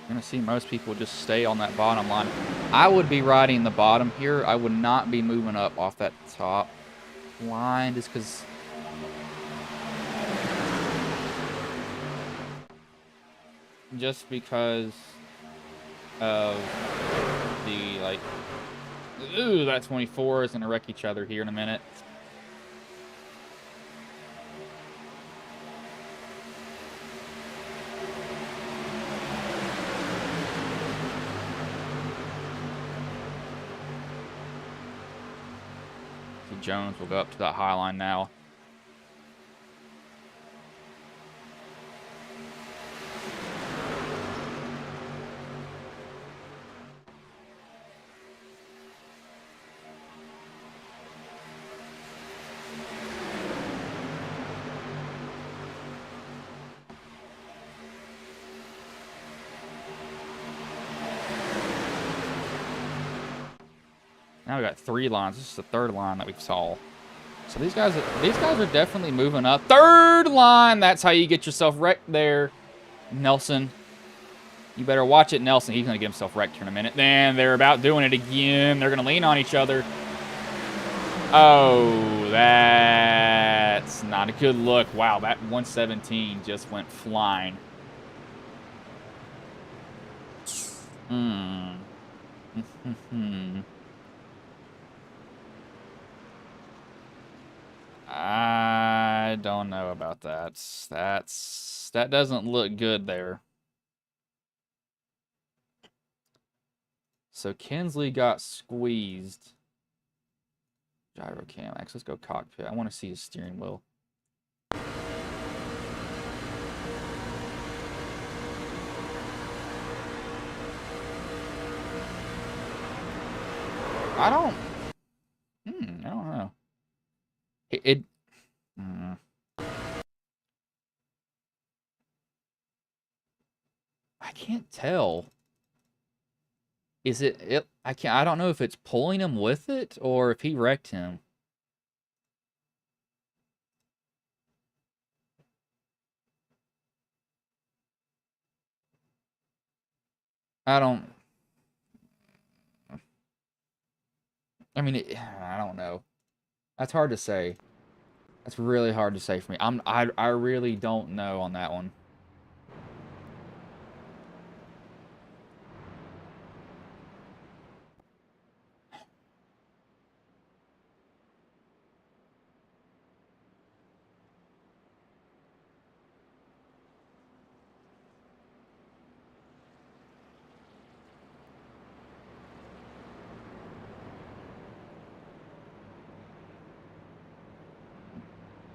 You're going to see most people just stay on that bottom line. I would be riding the bottom here. I would not be moving up off that top line just because of the, like, ooh, that 24 is going to wreck each other here in a minute. Jones will go up to that high line now. Now we got 3 lines. This is the 3rd line that we saw. So these guys are definitely moving up. Third line. That's how you get yourself wrecked there, Nelson. You better watch it, Nelson. He's going to get himself wrecked here in a minute. Then they're about doing it again. They're going to lean on each other. Oh, that's not a good look. Wow, that 117 just went flying. I don't know about that. That doesn't look good there. So Kinsley got squeezed. Gyro cam. Actually, let's go cockpit. I want to see his steering wheel. I don't know. I can't tell. Is it? I don't know if it's pulling him with it or if he wrecked him. I don't know. That's hard to say. That's really hard to say for me. I really don't know on that one.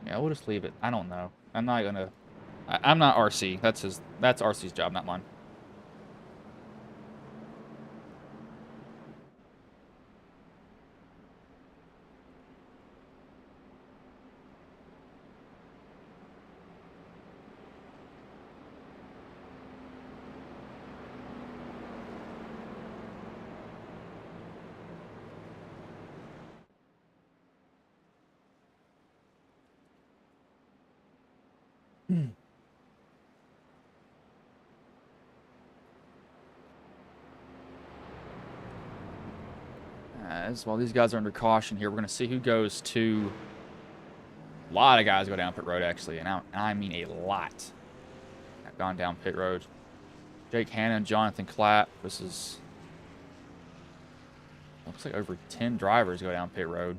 Yeah, we'll just leave it. I don't know. I'm not gonna. I'm not RC. That's RC's job, not mine. While these guys are under caution here, we're going to see who goes to... A lot of guys go down pit road, actually, and I mean a lot have gone down pit road. Jake Hannon, Jonathan Clapp. This is... Looks like over 10 drivers go down pit road.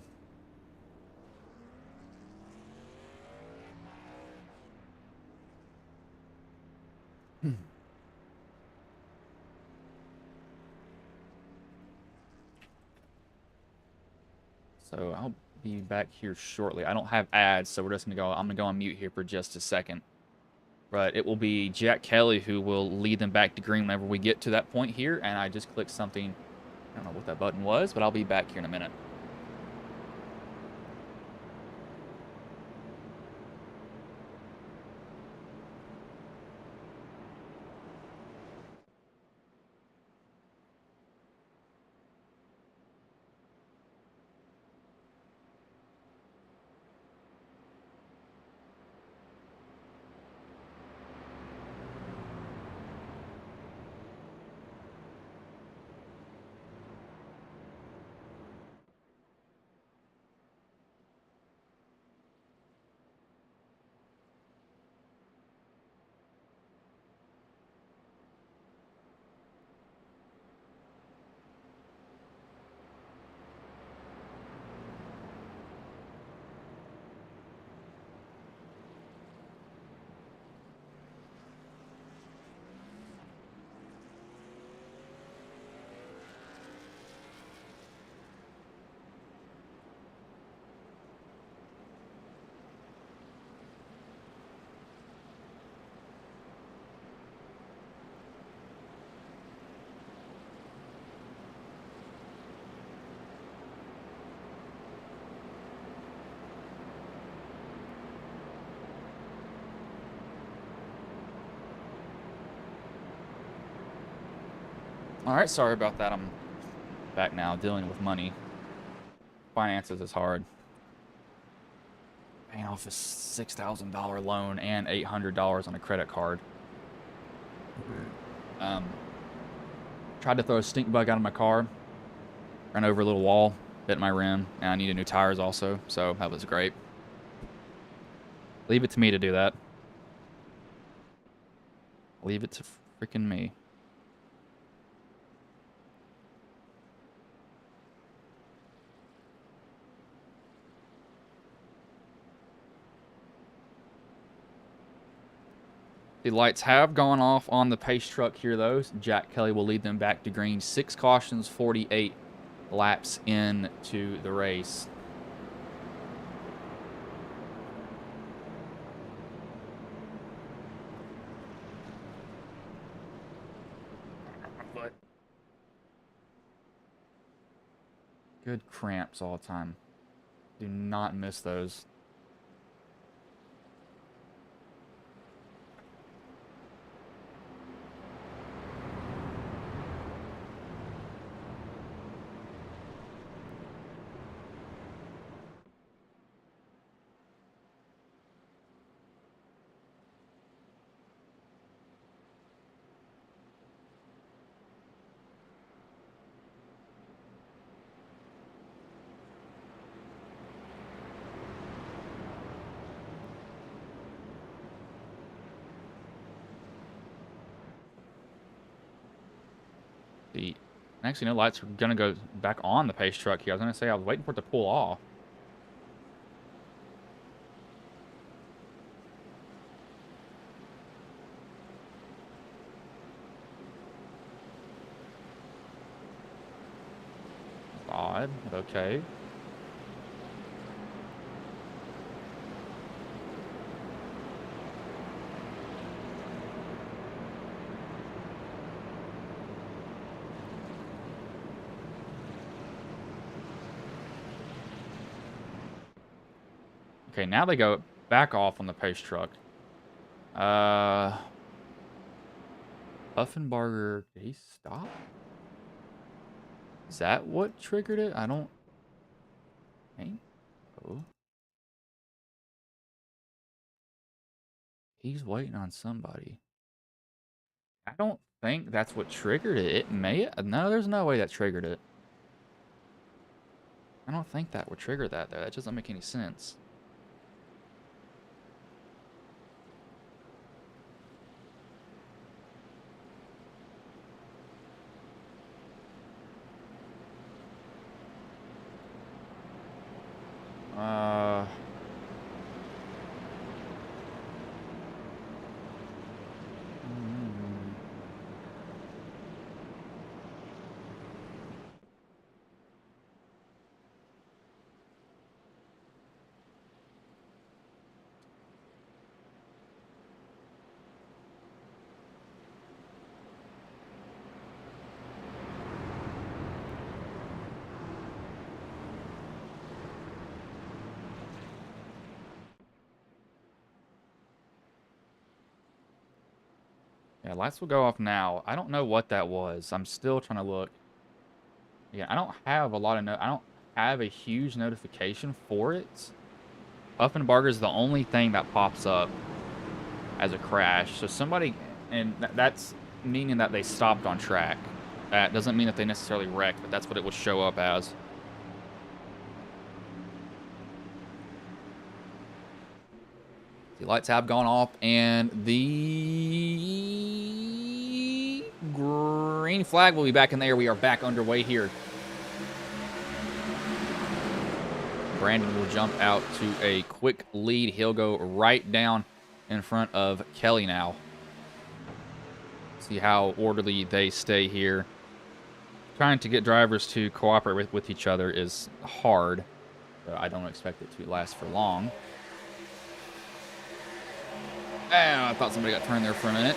So I'll be back here shortly. I don't have ads, so we're just gonna go. I'm gonna go on mute here for just a second. But it will be Jack Kelly who will lead them back to green whenever we get to that point here. And I just clicked something. I don't know what that button was, but I'll be back here in a minute. Alright, sorry about that. I'm back now dealing with money. Finances is hard. off a $6,000 loan and $800 on a credit card. Tried to throw a stink bug out of my car. Ran over a little wall, hit my rim, and I needed new tires also, so that was great. Leave it to me to do that. Leave it to freaking me. The lights have gone off on the pace truck here, though. Jack Kelly will lead them back to green. 6 cautions, 48 laps into the race. Good cramps all the time. Do not miss those. Next, you know, lights are going to go back on the pace truck here. I was going to say I was waiting for it to pull off. Odd, but okay. Okay, now they go back off on the pace truck. Buffenbarger, did he stop? Is that what triggered it? I don't think so. He's waiting on somebody. I don't think that's what triggered it. It may... No, there's no way that triggered it. I don't think that would trigger that, though. That doesn't make any sense. Yeah, lights will go off now. I don't know what that was. I'm still trying to look. Yeah, I don't have a lot of I don't have a huge notification for it. Buffenbarger is the only thing that pops up as a crash. So somebody, and that's meaning that they stopped on track. That doesn't mean that they necessarily wrecked, but that's what it will show up as. The lights have gone off, and the green flag will be back in the air. We are back underway here. Brandon will jump out to a quick lead. He'll go right down in front of Kelly now. See how orderly they stay here. Trying to get drivers to cooperate with each other is hard, but I don't expect it to last for long. And I thought somebody got turned there for a minute.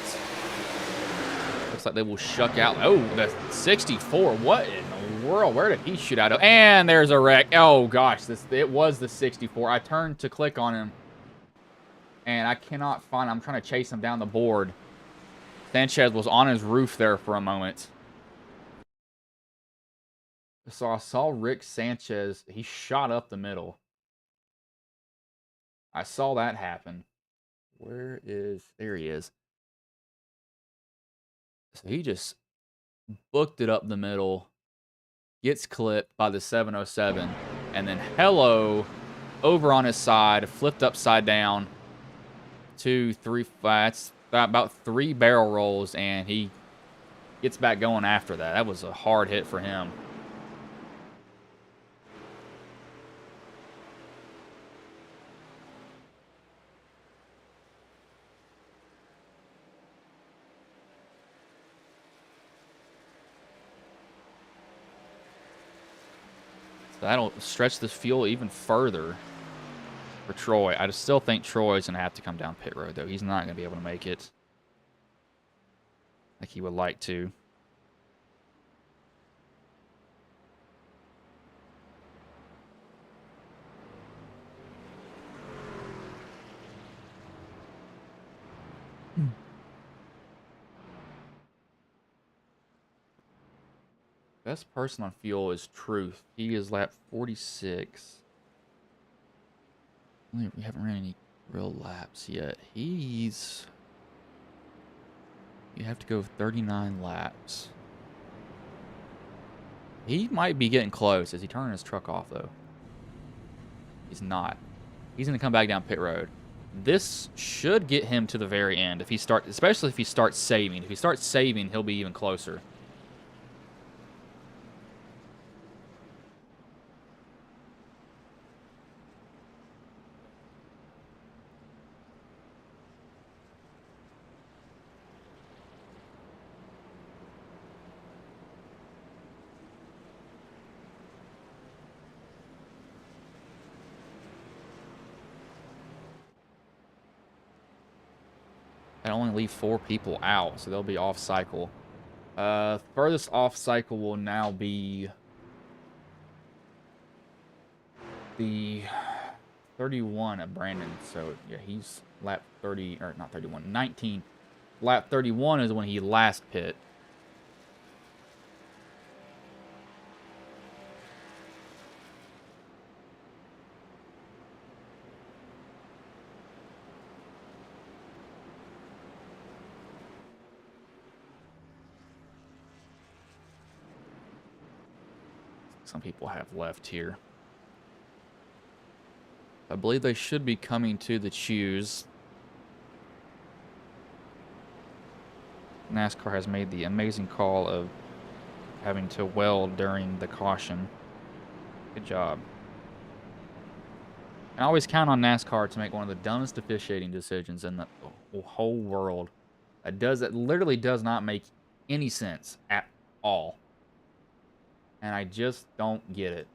Looks like they will shuck out. Oh, the 64. What in the world? Where did he shoot out of? And there's a wreck. Oh, gosh. It was the 64. I turned to click on him, and I cannot find him. I'm trying to chase him down the board. Sanchez was on his roof there for a moment. So I saw Rick Sanchez. He shot up the middle. I saw that happen. Where is... There he is. So he just booked it up the middle, gets clipped by the 707, and then hello, over on his side, flipped upside down, 2, 3, that's about 3 barrel rolls, and he gets back going after that. That was a hard hit for him. So that'll stretch this fuel even further for Troy. I just still think Troy's going to have to come down pit road, though. He's not going to be able to make it like he would like to. Best person on fuel is Truth. He is lap 46. We haven't ran any real laps yet. You have to go 39 laps. He might be getting close. Is he turning his truck off, though? He's not. He's going to come back down pit road. This should get him to the very end, especially if he starts saving. If he starts saving, he'll be even closer. I only leave 4 people out, so they'll be off cycle. Furthest off cycle will now be the 31 at Brandon. So yeah, he's lap 30, or not 31, 19. Lap 31 is when he last pit. Some people have left here. I believe they should be coming to the choose. NASCAR has made the amazing call of having to weld during the caution. Good job. I always count on NASCAR to make one of the dumbest officiating decisions in the whole world. That literally does not make any sense at all. And I just don't get it.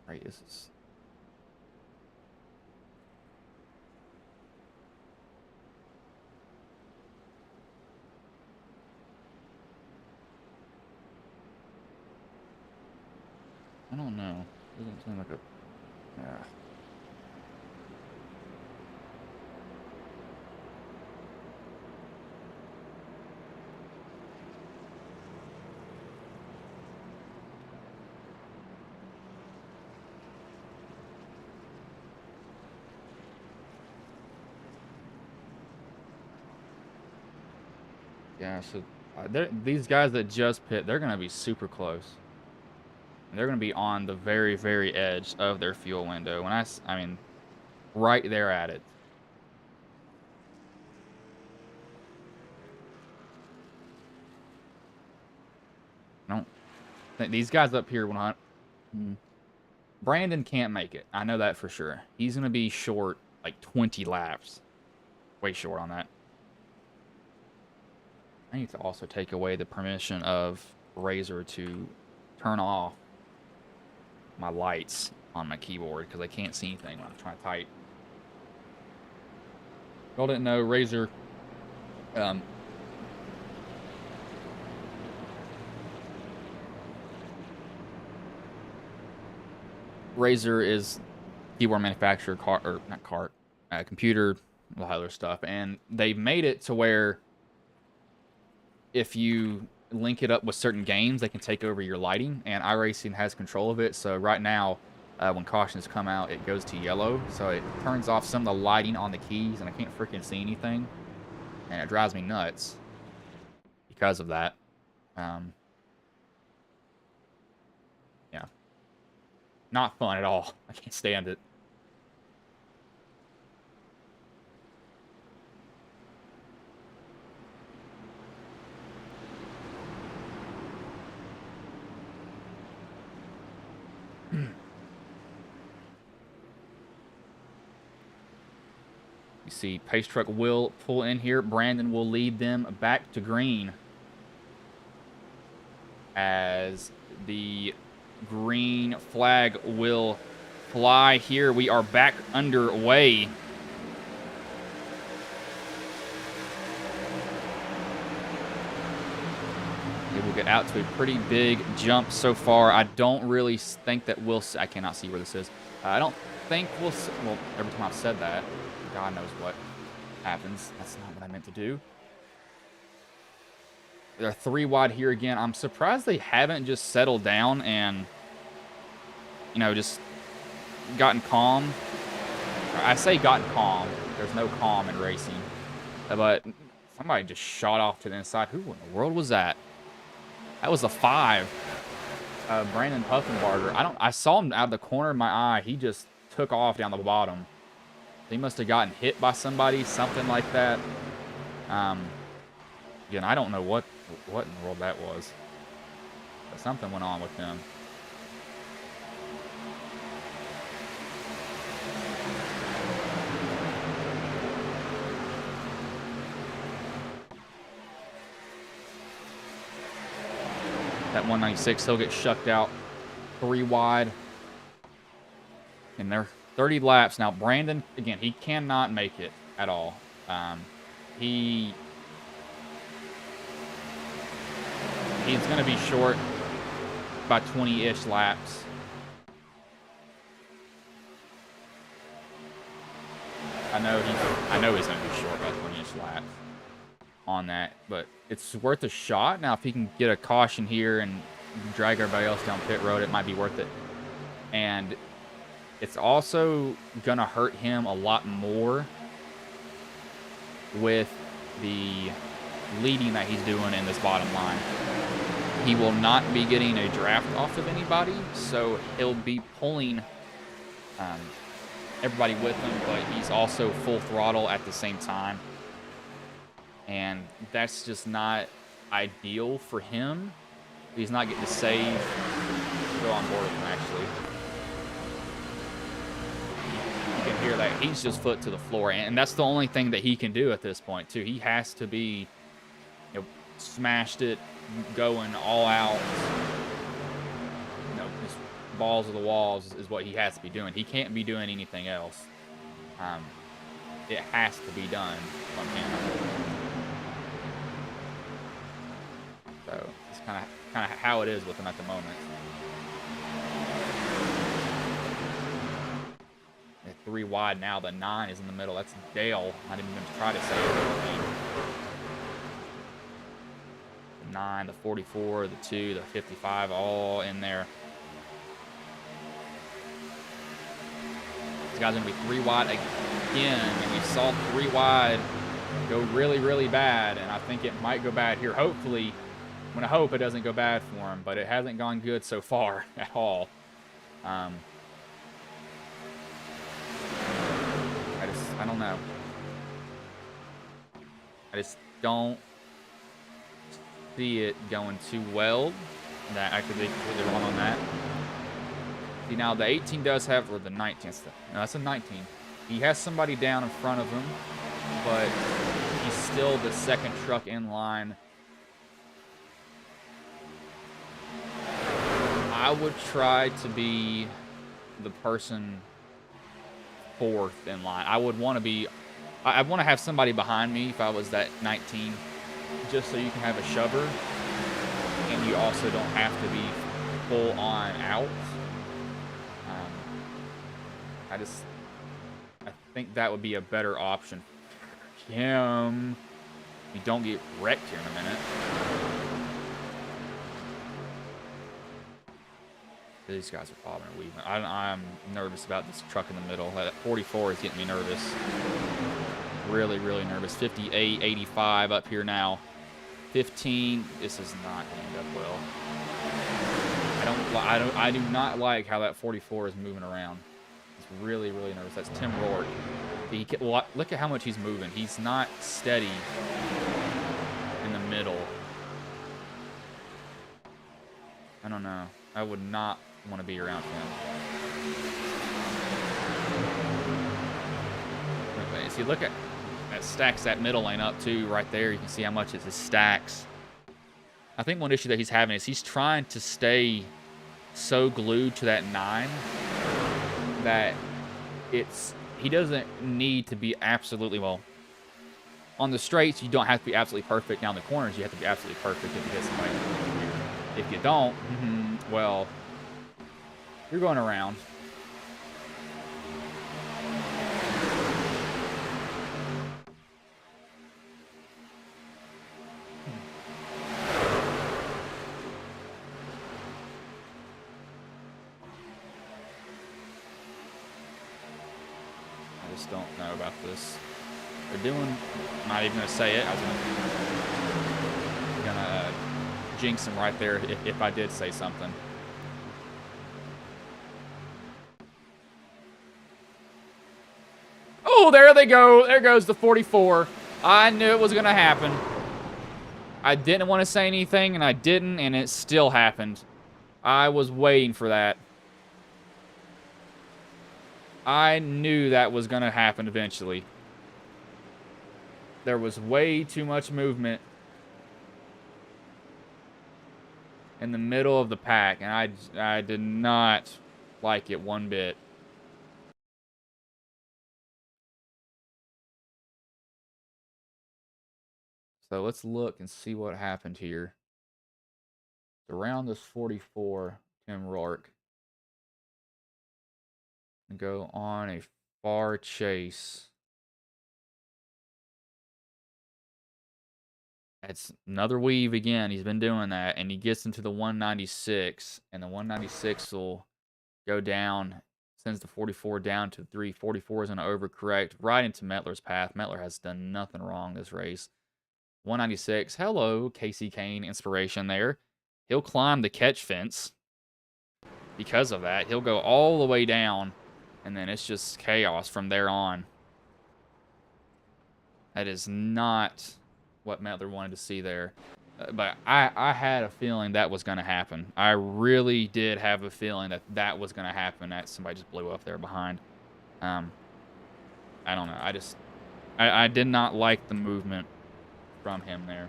Right, this is... I don't know. Doesn't seem like a... Yeah. Yeah, so these guys that just pit, they're going to be super close. They're going to be on the very, very edge of their fuel window. I mean, right there at it. I don't think these guys up here, Brandon can't make it. I know that for sure. He's going to be short like 20 laps. Way short on that. I need to also take away the permission of Razor to turn off my lights on my keyboard because I can't see anything when I'm trying to type. Y'all didn't know, Razor Razer is keyboard manufacturer, computer, all that other stuff, and they made it to where if you link it up with certain games, they can take over your lighting, and iRacing has control of it. So right now, when cautions come out, it goes to yellow, so it turns off some of the lighting on the keys, and I can't freaking see anything, and it drives me nuts because of that. Yeah. Not fun at all. I can't stand it. You see, Pace Truck will pull in here. Brandon will lead them back to green as the green flag will fly here. We are back underway. We will get out to a pretty big jump so far. I don't really think that we'll... I cannot see where this is. I don't think we'll... Well, every time I've said that, God knows what happens. That's not what I meant to do. They're 3 wide here again. I'm surprised they haven't just settled down and, you know, just gotten calm. I say gotten calm. There's no calm in racing. But somebody just shot off to the inside. Who in the world was that? That was a 5. Brandon Puffenbarger. I saw him out of the corner of my eye. He just took off down the bottom. He must have gotten hit by somebody, something like that. Again, I don't know what in the world that was. But something went on with him. That 196, he'll get shucked out 3 wide. And they're 30 laps. Now, Brandon, again, he cannot make it at all. He's going to be short by 20-ish laps. I know he's going to be short by 20-ish laps on that, but it's worth a shot. Now, if he can get a caution here and drag everybody else down pit road, it might be worth it. And it's also going to hurt him a lot more with the leading that he's doing in this bottom line. He will not be getting a draft off of anybody, so he'll be pulling everybody with him, but he's also full throttle at the same time. And that's just not ideal for him. He's not getting to save. Go on board with him, actually. You can hear that. He's just foot to the floor, and that's the only thing that he can do at this point, too. He has to be, you know, smashed it, going all out. You know, just balls to the walls is what he has to be doing. He can't be doing anything else. It has to be done on camera. So it's kind of how it is with him at the moment. They're 3 wide now. The 9 is in the middle. That's Dale. I didn't even try to say it. The 9, the 44, the 2, the 55, all in there. This guy's going to be 3 wide again. And we saw 3 wide go really, really bad. And I think it might go bad here. Hopefully, I'm going to hope it doesn't go bad for him. But it hasn't gone good so far at all. I don't know. I just don't see it going too well. That I could be completely wrong on that. See, now the 18 does have, or the 19. No, that's a 19. He has somebody down in front of him, but he's still the second truck in line. I would try to be the person fourth in line. I would want to be, I want to have somebody behind me if I was that 19, just so you can have a shover, and you also don't have to be full on out. I think that would be a better option. Him, you don't get wrecked here in a minute. These guys are bobbing and weaving. I'm nervous about this truck in the middle. That 44 is getting me nervous. Really, really nervous. 58, 85 up here now. 15. This is not going to end up well. I do not like how that 44 is moving around. It's really, really nervous. That's Tim Rourke. Look at how much he's moving. He's not steady in the middle. I don't know. I would not want to be around him. Anyways, you look at that stacks that middle lane up too, right there. You can see how much it stacks. I think one issue that he's having is he's trying to stay so glued to that 9 that he doesn't need to be absolutely, well, on the straights you don't have to be absolutely perfect. Down the corners you have to be absolutely perfect if you hit somebody. If you don't, well, you're going around. I just don't know about this. They're doing, I'm not even going to say it. I was going to jinx him right there if I did say something. Oh, there they go. There goes the 44. I knew it was going to happen. I didn't want to say anything, and I didn't, and it still happened. I was waiting for that. I knew that was going to happen eventually. There was way too much movement in the middle of the pack, and I did not like it one bit. So let's look and see what happened here. Around this 44, Tim Rourke. And go on a far chase. It's another weave again. He's been doing that, and he gets into the 196, and the 196 will go down, sends the 44 down to 3. 44 is going to overcorrect right into Metler's path. Metler has done nothing wrong this race. 196. Hello, Casey Kane inspiration there. He'll climb the catch fence because of that. He'll go all the way down, and then it's just chaos from there on. That is not what Metler wanted to see there. But I had a feeling that was going to happen. I really did have a feeling that that was going to happen, that somebody just blew up there behind. I don't know. I did not like the movement from him there.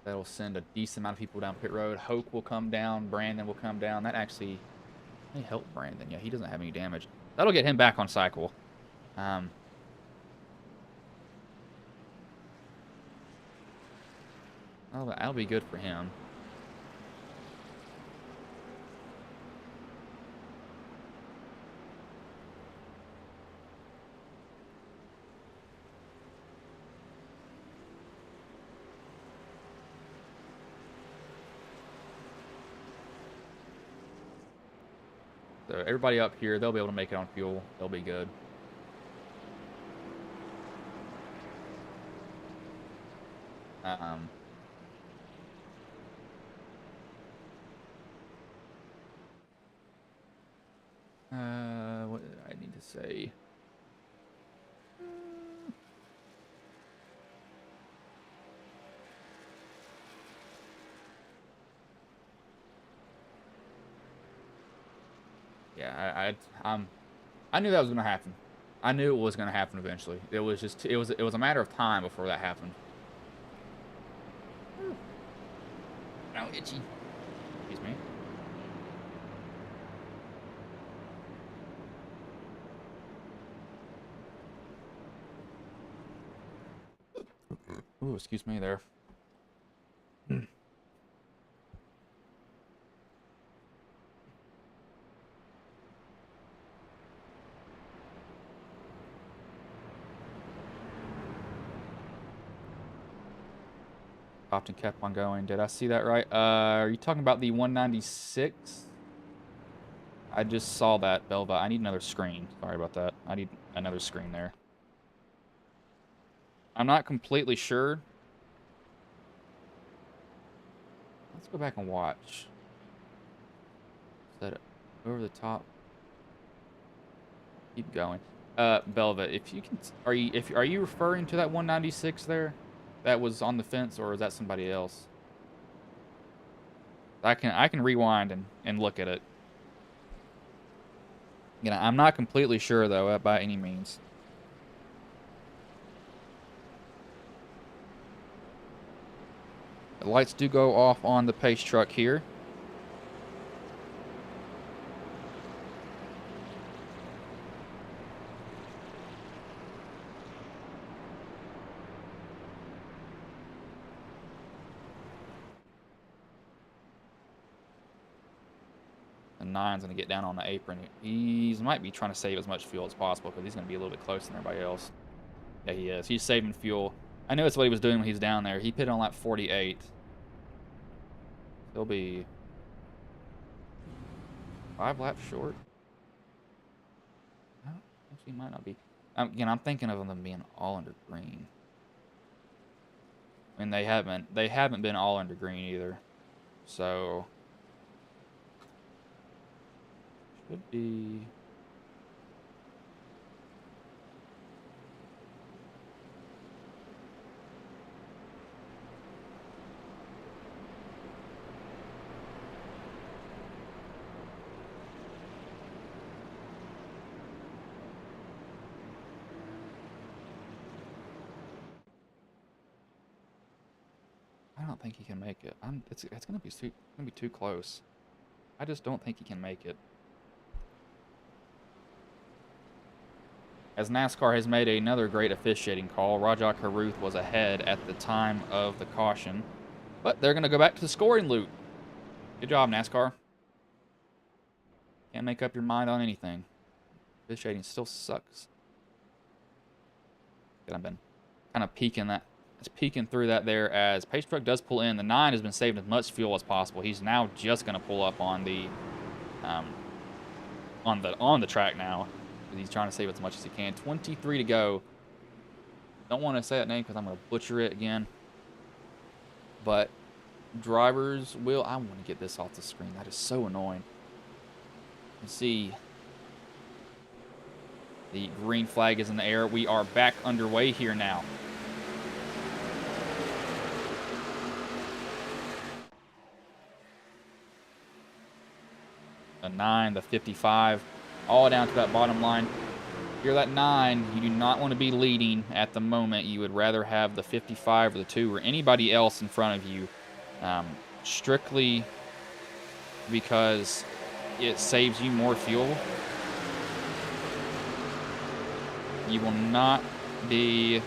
That'll send a decent amount of people down pit road. Hoke will come down. Brandon will come down. That actually may help Brandon. Yeah, he doesn't have any damage. That'll get him back on cycle. Oh, that'll be good for him. So everybody up here, they'll be able to make it on fuel. They'll be good. What did I need to say? Yeah, I knew that was going to happen. I knew it was going to happen eventually. It was a matter of time before that happened. Ow, itchy. Excuse me. Ooh, excuse me there. Often kept on going. Did I see that right? Are you talking about the 196? I just saw that, Belva. I need another screen. Sorry about that. I need another screen there. I'm not completely sure. Let's go back and watch. Is that over the top? Keep going. Belva, if you can, are you referring to that 196 there? That was on the fence, or is that somebody else? I can rewind and look at it. You know, I'm not completely sure though, by any means. The lights do go off on the pace truck here. The 9's going to get down on the apron. He might be trying to save as much fuel as possible because he's going to be a little bit closer than everybody else. Yeah, he is. He's saving fuel. I know that's what he was doing when he's down there. He pitted on lap 48. He'll be 5 laps short. No, actually, he might not be. Again, I'm thinking of them being all under green. And they haven't been all under green either. So should be. I don't think he can make it. It's gonna be too close. I just don't think he can make it. As NASCAR has made another great officiating call, Rajah Caruth was ahead at the time of the caution. But they're going to go back to the scoring loop. Good job, NASCAR. Can't make up your mind on anything. Officiating still sucks. I've been kind of peeking that. It's peeking through that there as Pace Truck does pull in. The 9 has been saving as much fuel as possible. He's now just going to pull up on the track now. He's trying to save as much as he can. 23 to go. Don't want to say that name because I'm going to butcher it again. But drivers will... I want to get this off the screen. That is so annoying. You see the green flag is in the air. We are back underway here now. The 9, the 55, all down to that bottom line. Here, that 9, you do not want to be leading at the moment. You would rather have the 55 or the 2 or anybody else in front of you, strictly because it saves you more fuel. You will not be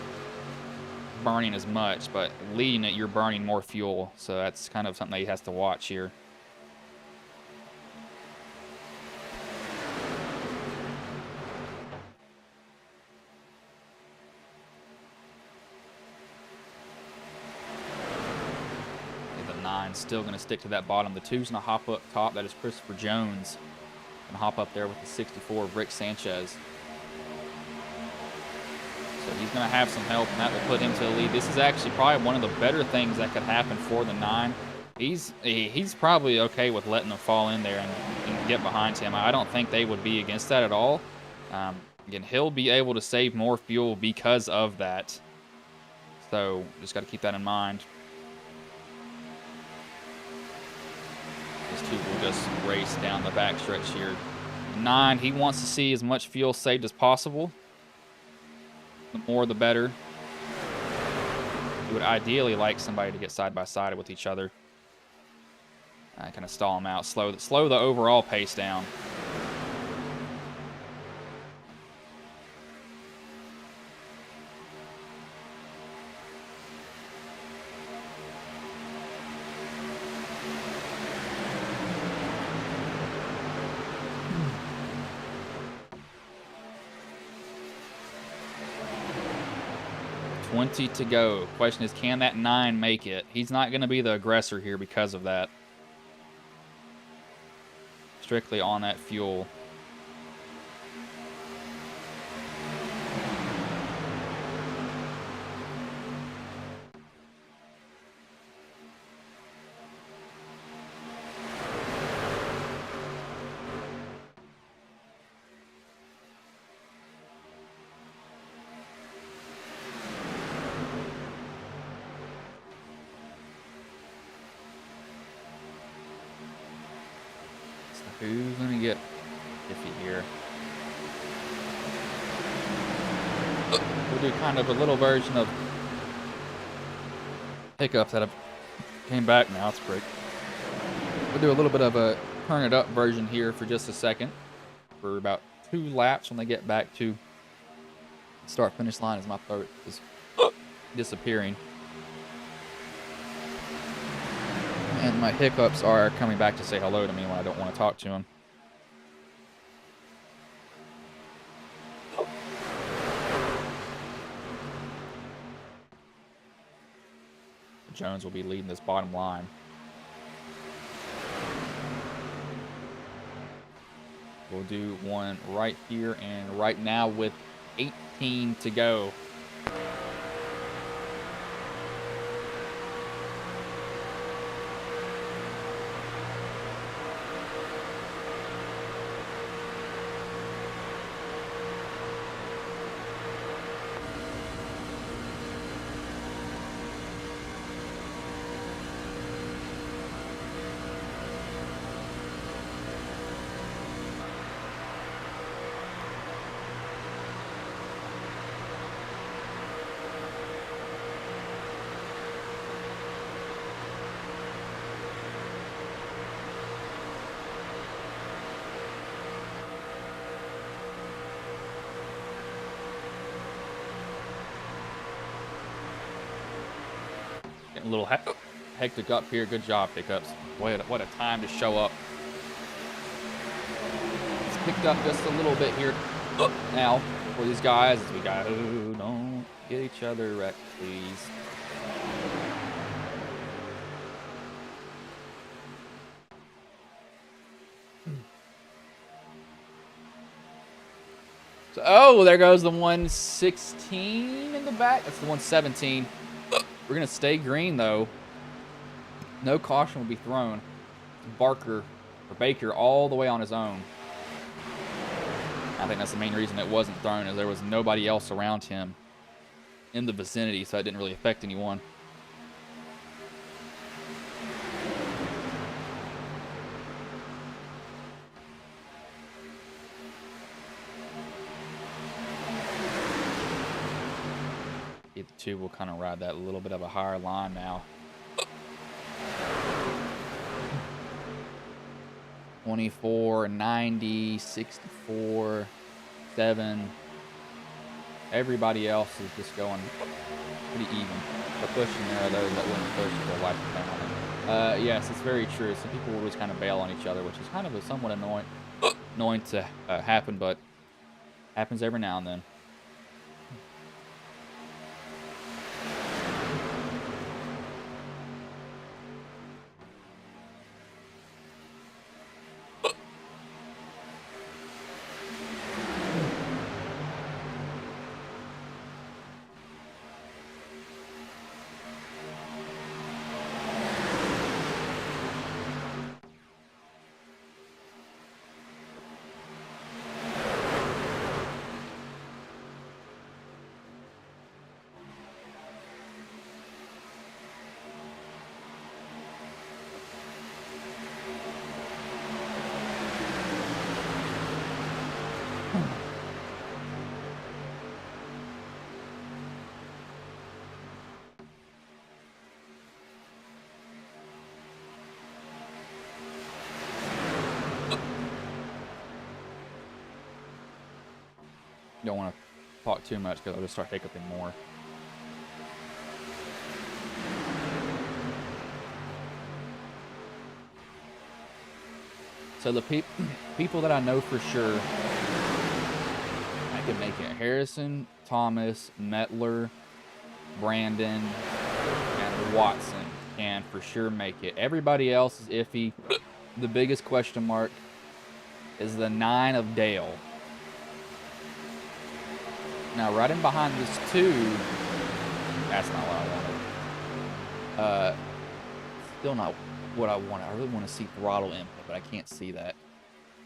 burning as much, but leading it, you're burning more fuel. So that's kind of something that he has to watch here. Still going to stick to that bottom. The 2's going to hop up top. That is Christopher Jones. Going to hop up there with the 64 of Rick Sanchez. So he's going to have some help, and that will put him to the lead. This is actually probably one of the better things that could happen for the 9. He's probably okay with letting them fall in there and get behind him. I don't think they would be against that at all. Again, he'll be able to save more fuel because of that. So just got to keep that in mind. These two will just race down the backstretch here. 9, he wants to see as much fuel saved as possible. The more, the better. He would ideally like somebody to get side by side with each other. Kind of stall him out, slow the overall pace down. To go. Question is, can that 9 make it? He's not going to be the aggressor here because of that. Strictly on that fuel. Who's gonna get iffy here? We'll do kind of a little version of hiccups that have came back now. It's great. We'll do a little bit of a turn it up version here for just a second. For about 2 laps when they get back to the start finish line as my throat is disappearing. And my hiccups are coming back to say hello to me when I don't want to talk to them. Jones will be leading this bottom line. We'll do one right here and right now with 18 to go. Getting a little hectic up here. Good job, pickups. What a time to show up. It's picked up just a little bit here now for these guys as we got, oh, don't get each other wrecked, please. So, oh, there goes the 116 in the back. That's the 117. We're going to stay green, though. No caution will be thrown. Baker all the way on his own. I think that's the main reason it wasn't thrown, is there was nobody else around him in the vicinity, so it didn't really affect anyone. The 2 will kind of ride that little bit of a higher line now. 24, 90, 64, 7. Everybody else is just going pretty even. The pushing there are those that wouldn't push if their life depended on it. Yes, it's very true. Some people will just kind of bail on each other, which is kind of a somewhat annoying to happen, but happens every now and then. Don't want to talk too much because I'll just start hiccuping more. So the people that I know for sure I can make it: Harrison, Thomas, Metler, Brandon, and Watson can for sure make it. Everybody else is iffy. The biggest question mark is the 9 of Dale. Now, right in behind this 2, that's not what I wanted. Still not what I wanted. I really want to see throttle input, but I can't see that.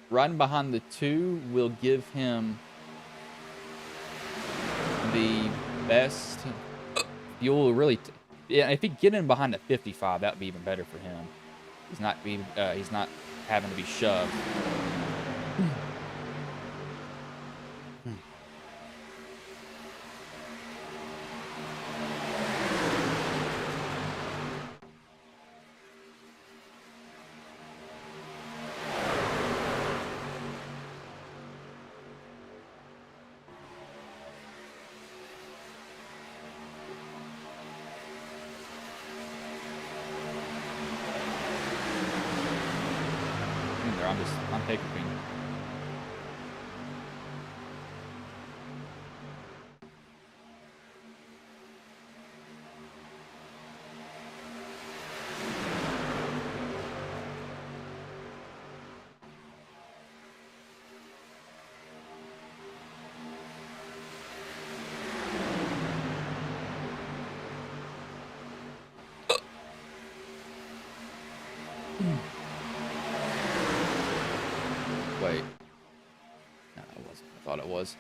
Right in behind the 2 will give him the best fuel. Really, yeah, if he get in behind the 55, that would be even better for him. He's not having to be shoved. I'm taking things. Wait. No, it wasn't. I thought it was.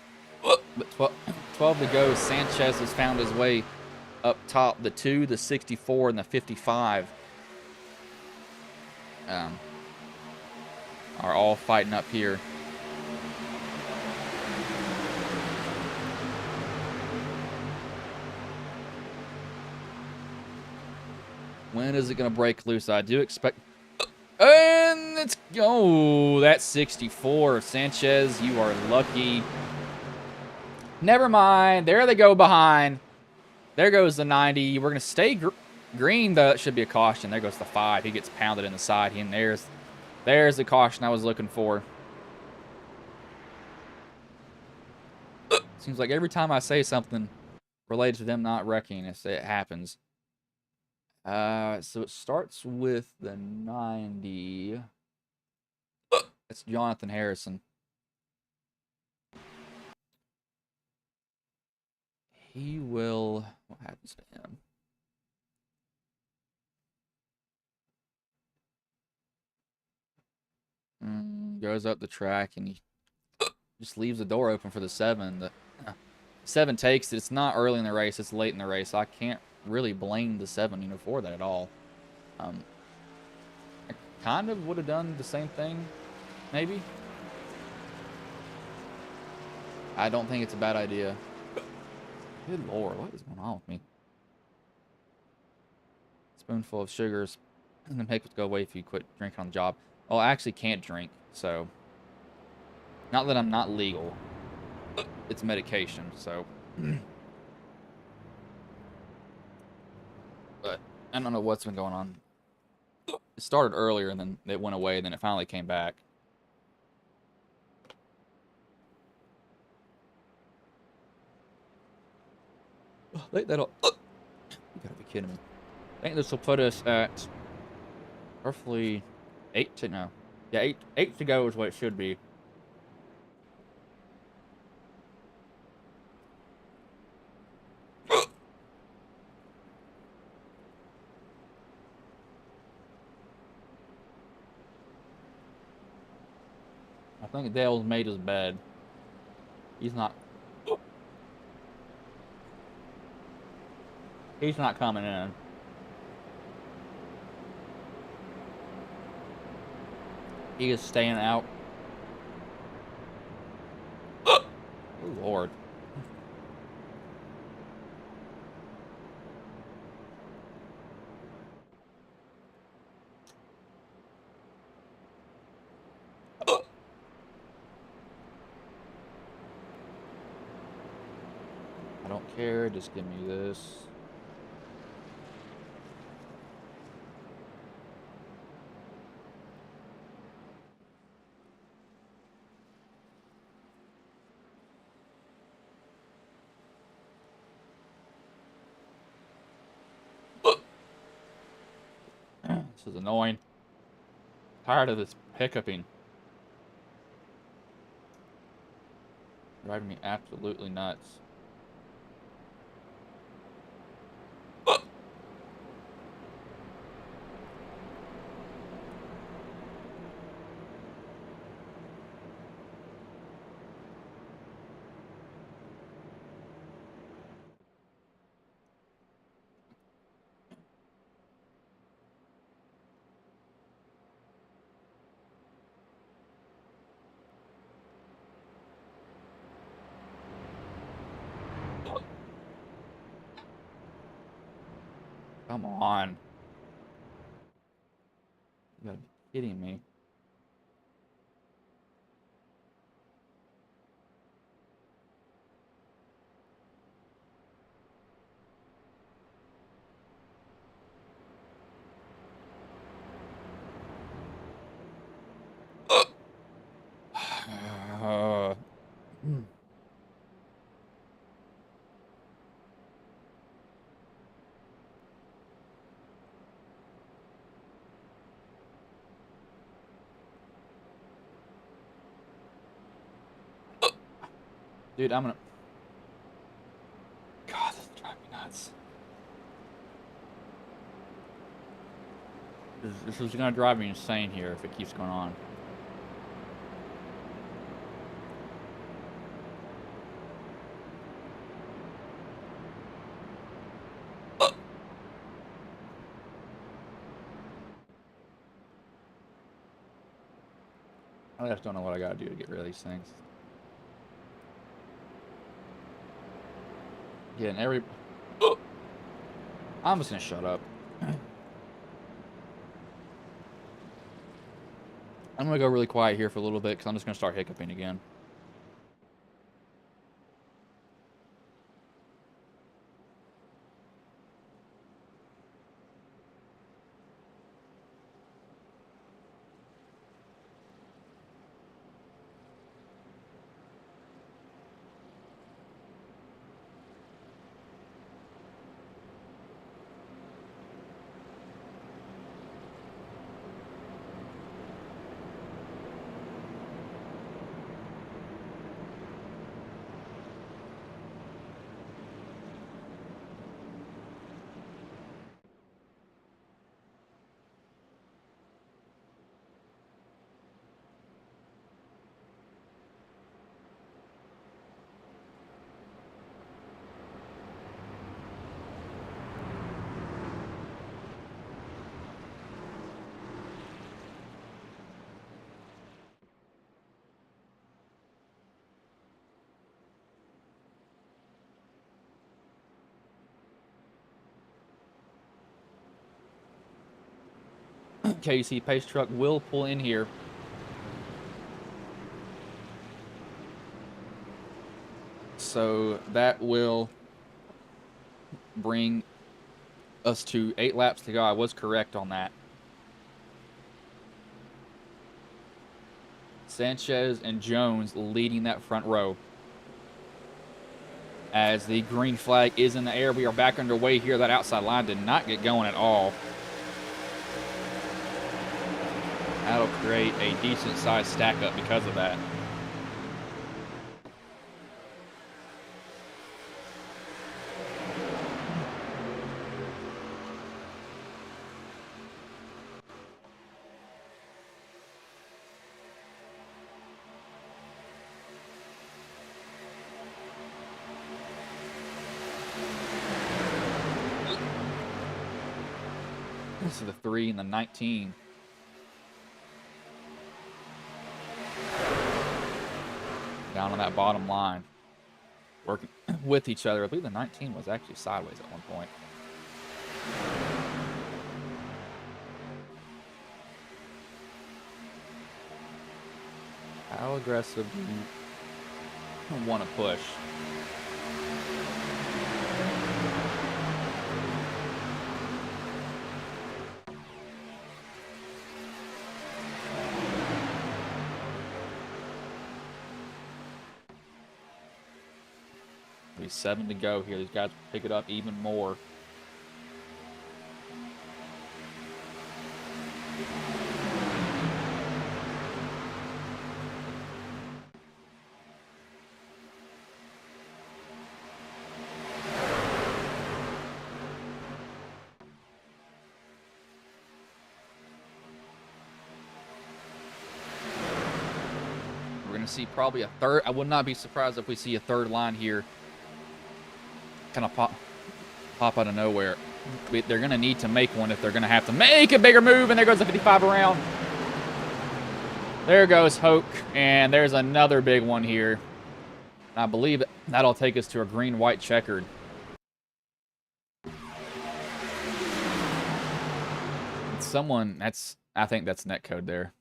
But 12 to go. Sanchez has found his way up top. The 2, the 64, and the 55 are all fighting up here. When is it going to break loose? I do expect... And it's... Oh, that's 64. Sanchez, you are lucky. Never mind. There they go behind. There goes the 90. We're going to stay green, though. That should be a caution. There goes the 5. He gets pounded in the side. And there's the caution I was looking for. Seems like every time I say something related to them not wrecking, it happens. So it starts with the 90. It's Jonathan Harrison. He will... What happens to him? Goes up the track and he just leaves the door open for the 7. The 7 takes it. It's not early in the race. It's late in the race. I can't really blame the 7, for that at all. I kind of would have done the same thing, maybe. I don't think it's a bad idea. Good Lord, what is going on with me? Spoonful of sugars, and then make it go away if you quit drinking on the job. Oh, I actually can't drink, so... Not that I'm not legal. It's medication, so... But I don't know what's been going on. It started earlier, and then it went away, and then it finally came back. I think that'll... You gotta be kidding me. I think this will put us at roughly 8 to... No. Yeah, 8 to go is what it should be. I think Dale's made his bed. He's not coming in. He is staying out. Oh, Lord. don't care. Just give me this. This is annoying. Tired of this hiccuping. Driving me absolutely nuts. Come on. You gotta be kidding me. Dude, I'm gonna... God, this drives me nuts. This is gonna drive me insane here if it keeps going on. I just don't know what I gotta do to get rid of these things. Yeah, and every... I'm just gonna shut up. I'm gonna go really quiet here for a little bit because I'm just gonna start hiccuping again. Okay, you see Pace Truck will pull in here. So that will bring us to 8 laps to go. I was correct on that. Sanchez and Jones leading that front row. As the green flag is in the air, we are back underway here. That outside line did not get going at all. That'll create a decent sized stack up because of that. This is the 3 and the 19. Down on that bottom line. Working with each other. I believe the 19 was actually sideways at one point. How aggressive do you want to push? be 7 to go here. These guys pick it up even more. See probably a third. I would not be surprised if we see a third line here kind of pop out of nowhere. They're going to need to make one if they're going to have to make a bigger move, and there goes the 55 around. There goes Hoke, and there's another big one here. I believe that'll take us to a green-white checkered. Someone, I think that's netcode there.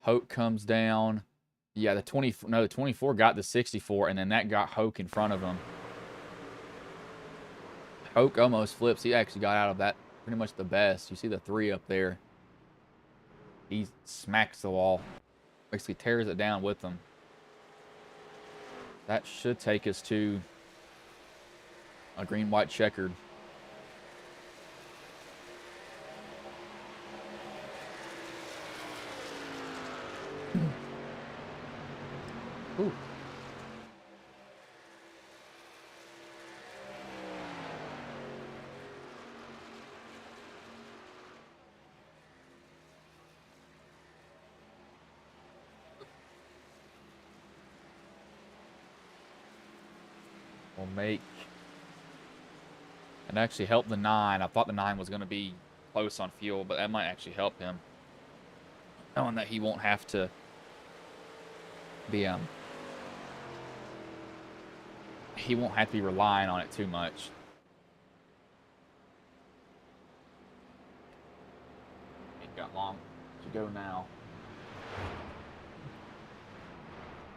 Hoke comes down. Yeah, the 24 got the 64, and then that got Hoke in front of him. Hoke almost flips. He actually got out of that pretty much the best. You see the 3 up there. He smacks the wall. Basically tears it down with him. That should take us to a green-white checkered. Ooh. We'll make... And actually help the 9. I thought the 9 was going to be close on fuel, but that might actually help him. Knowing that he won't have to be he won't have to be relying on it too much. Ain't got long to go now.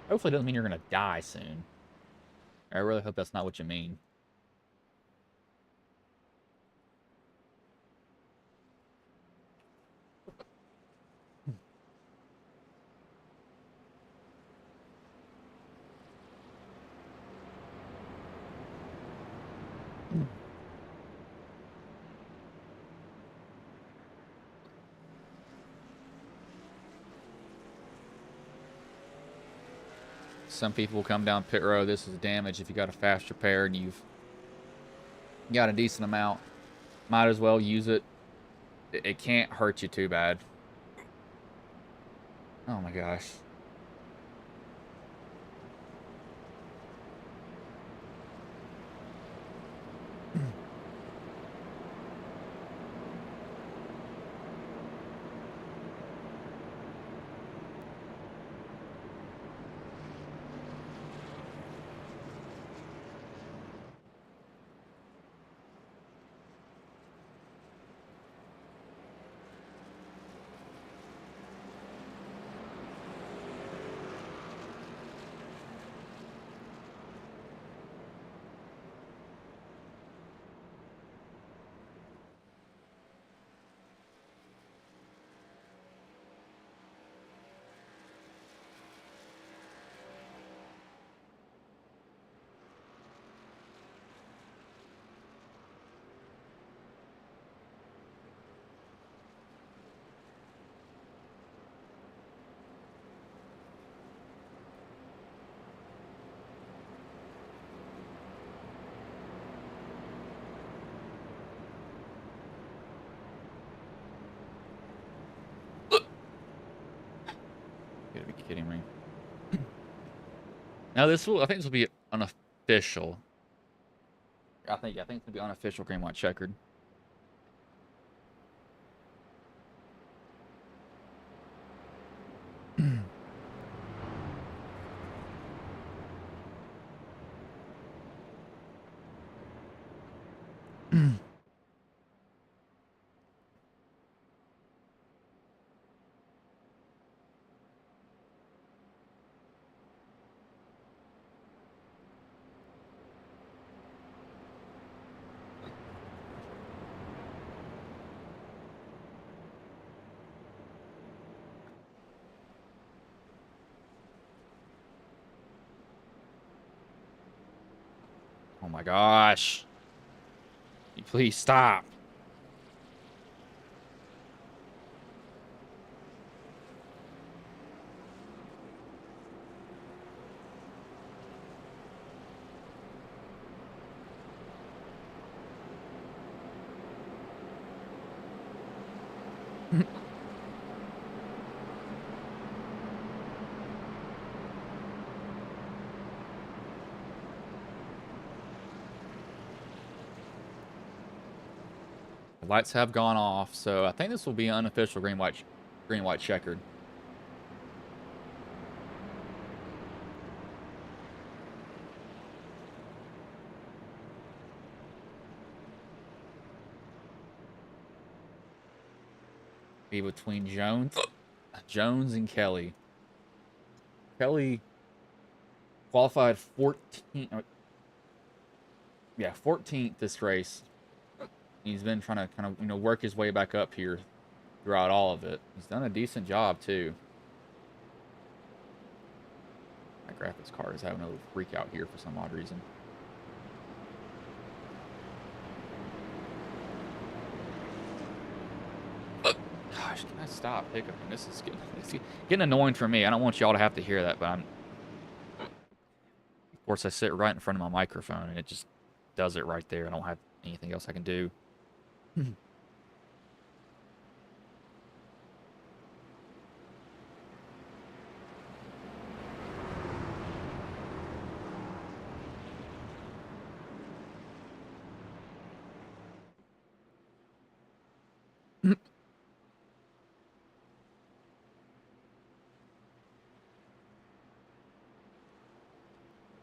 Hopefully it doesn't mean you're going to die soon. I really hope that's not what you mean. Some people will come down pit road. This is damage if you got a fast repair and you've got a decent amount. Might as well use it. It can't hurt you too bad. Oh my gosh. You gotta be kidding me. Now I think this will be unofficial. I think it's gonna be unofficial green white checkered. Oh my gosh. Please stop. The lights have gone off, so I think this will be an unofficial green white checkered. Be between Jones and Kelly. Kelly qualified 14th. Yeah, 14th this race. He's been trying to kind of, work his way back up here throughout all of it. He's done a decent job, too. My graphics card is having a little freak out here for some odd reason. Gosh, can I stop hiccuping? This is getting annoying for me. I don't want y'all to have to hear that, but I'm... Of course, I sit right in front of my microphone, and it just does it right there. I don't have anything else I can do.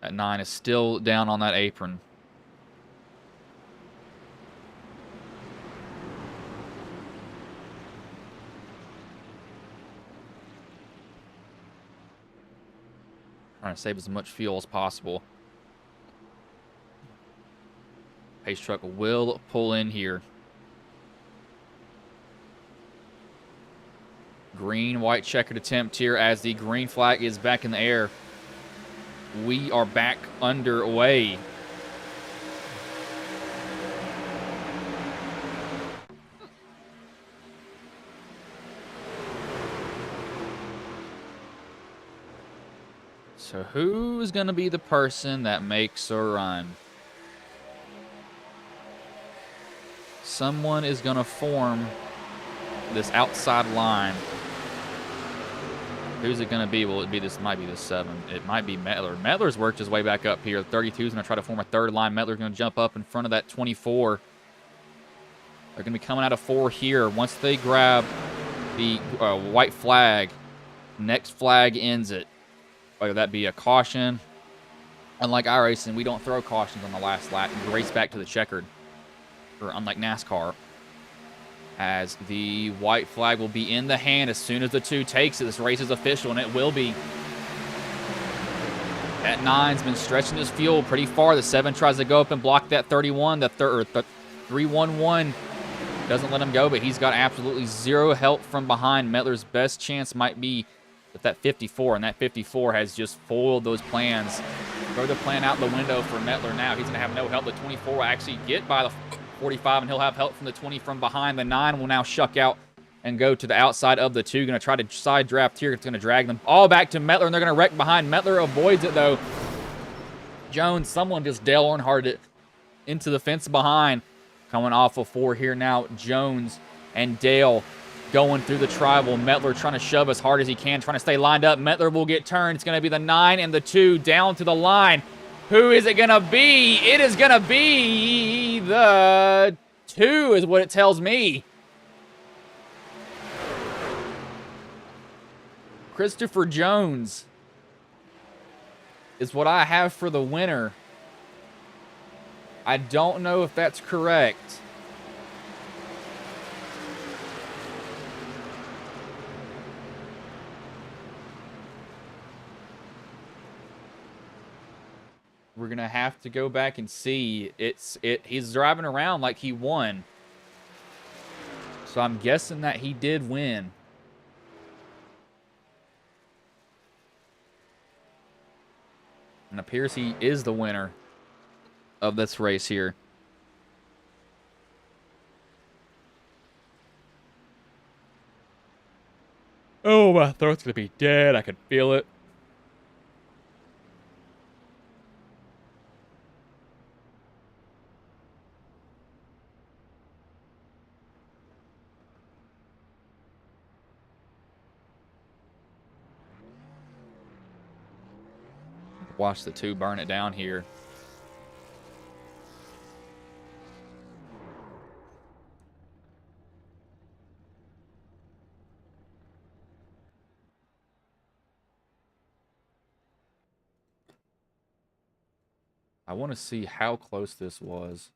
That 9 is still down on that apron. Trying to save as much fuel as possible. Pace truck will pull in here. Green, white checkered attempt here as the green flag is back in the air. We are back underway. So who's going to be the person that makes a run? Someone is going to form this outside line. Who's it going to be? Will it be this? Might be the 7. It might be Metler. Metler's worked his way back up here. 32 is going to try to form a third line. Metler's going to jump up in front of that 24. They're going to be coming out of 4 here. Once they grab the white flag, next flag ends it. Whether that be a caution. Unlike iRacing, we don't throw cautions on the last lap. We race back to the checkered. Or unlike NASCAR. As the white flag will be in the hand as soon as the 2 takes it. This race is official, and it will be. That 9's been stretching his fuel pretty far. The 7 tries to go up and block that 31. The 311 doesn't let him go, but he's got absolutely zero help from behind. Metler's best chance might be with that 54, and that 54 has just foiled those plans. Throw the plan out the window for Metler now. He's going to have no help. The 24 will actually get by the 45, and he'll have help from the 20 from behind. The 9 will now shuck out and go to the outside of the 2. Going to try to side draft here. It's going to drag them all back to Metler, and they're going to wreck behind. Metler avoids it, though. Jones, someone just Dale Earnhardt it into the fence behind. Coming off of 4 here now. Jones and Dale going through the tribal. Metler trying to shove as hard as he can, trying to stay lined up. Metler will get turned. It's going to be the 9 and the 2 down to the line. Who is it going to be? It is going to be the 2 is what it tells me. Christopher Jones is what I have for the winner. I don't know if that's correct. We're going to have to go back and see. He's driving around like he won. So I'm guessing that he did win. And appears he is the winner. of this race here. Oh, my throat's gonna be dead. I can feel it. Watch the two burn it down here. I want to see how close this was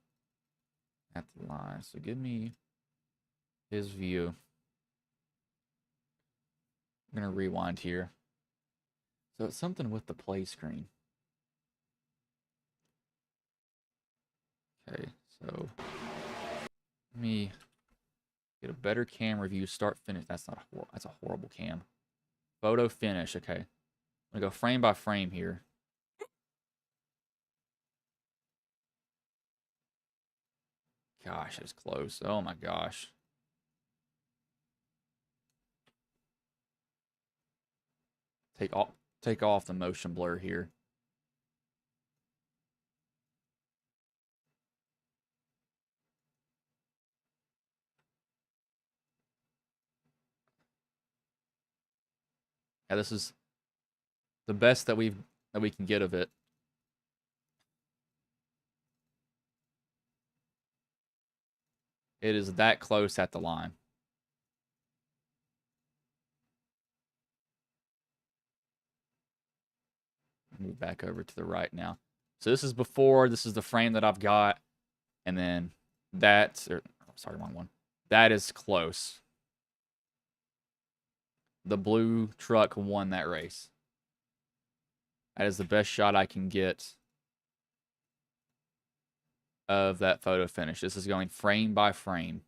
at the line. So give me his view. I'm going to rewind here. So it's something with the play screen. Okay, so let me get a better camera view. Start finish. That's not that's a horrible cam. Photo finish. Okay, I'm gonna go frame by frame here. Gosh, it's close. Oh my gosh. Take off the motion blur here. Yeah, this is the best that we can get of it. It is that close at the line. Move back over to the right now. So this is before. This is the frame that I've got, and then that. Sorry, wrong one. That is close. The blue truck won that race. That is the best shot I can get of that photo finish. This is going frame by frame.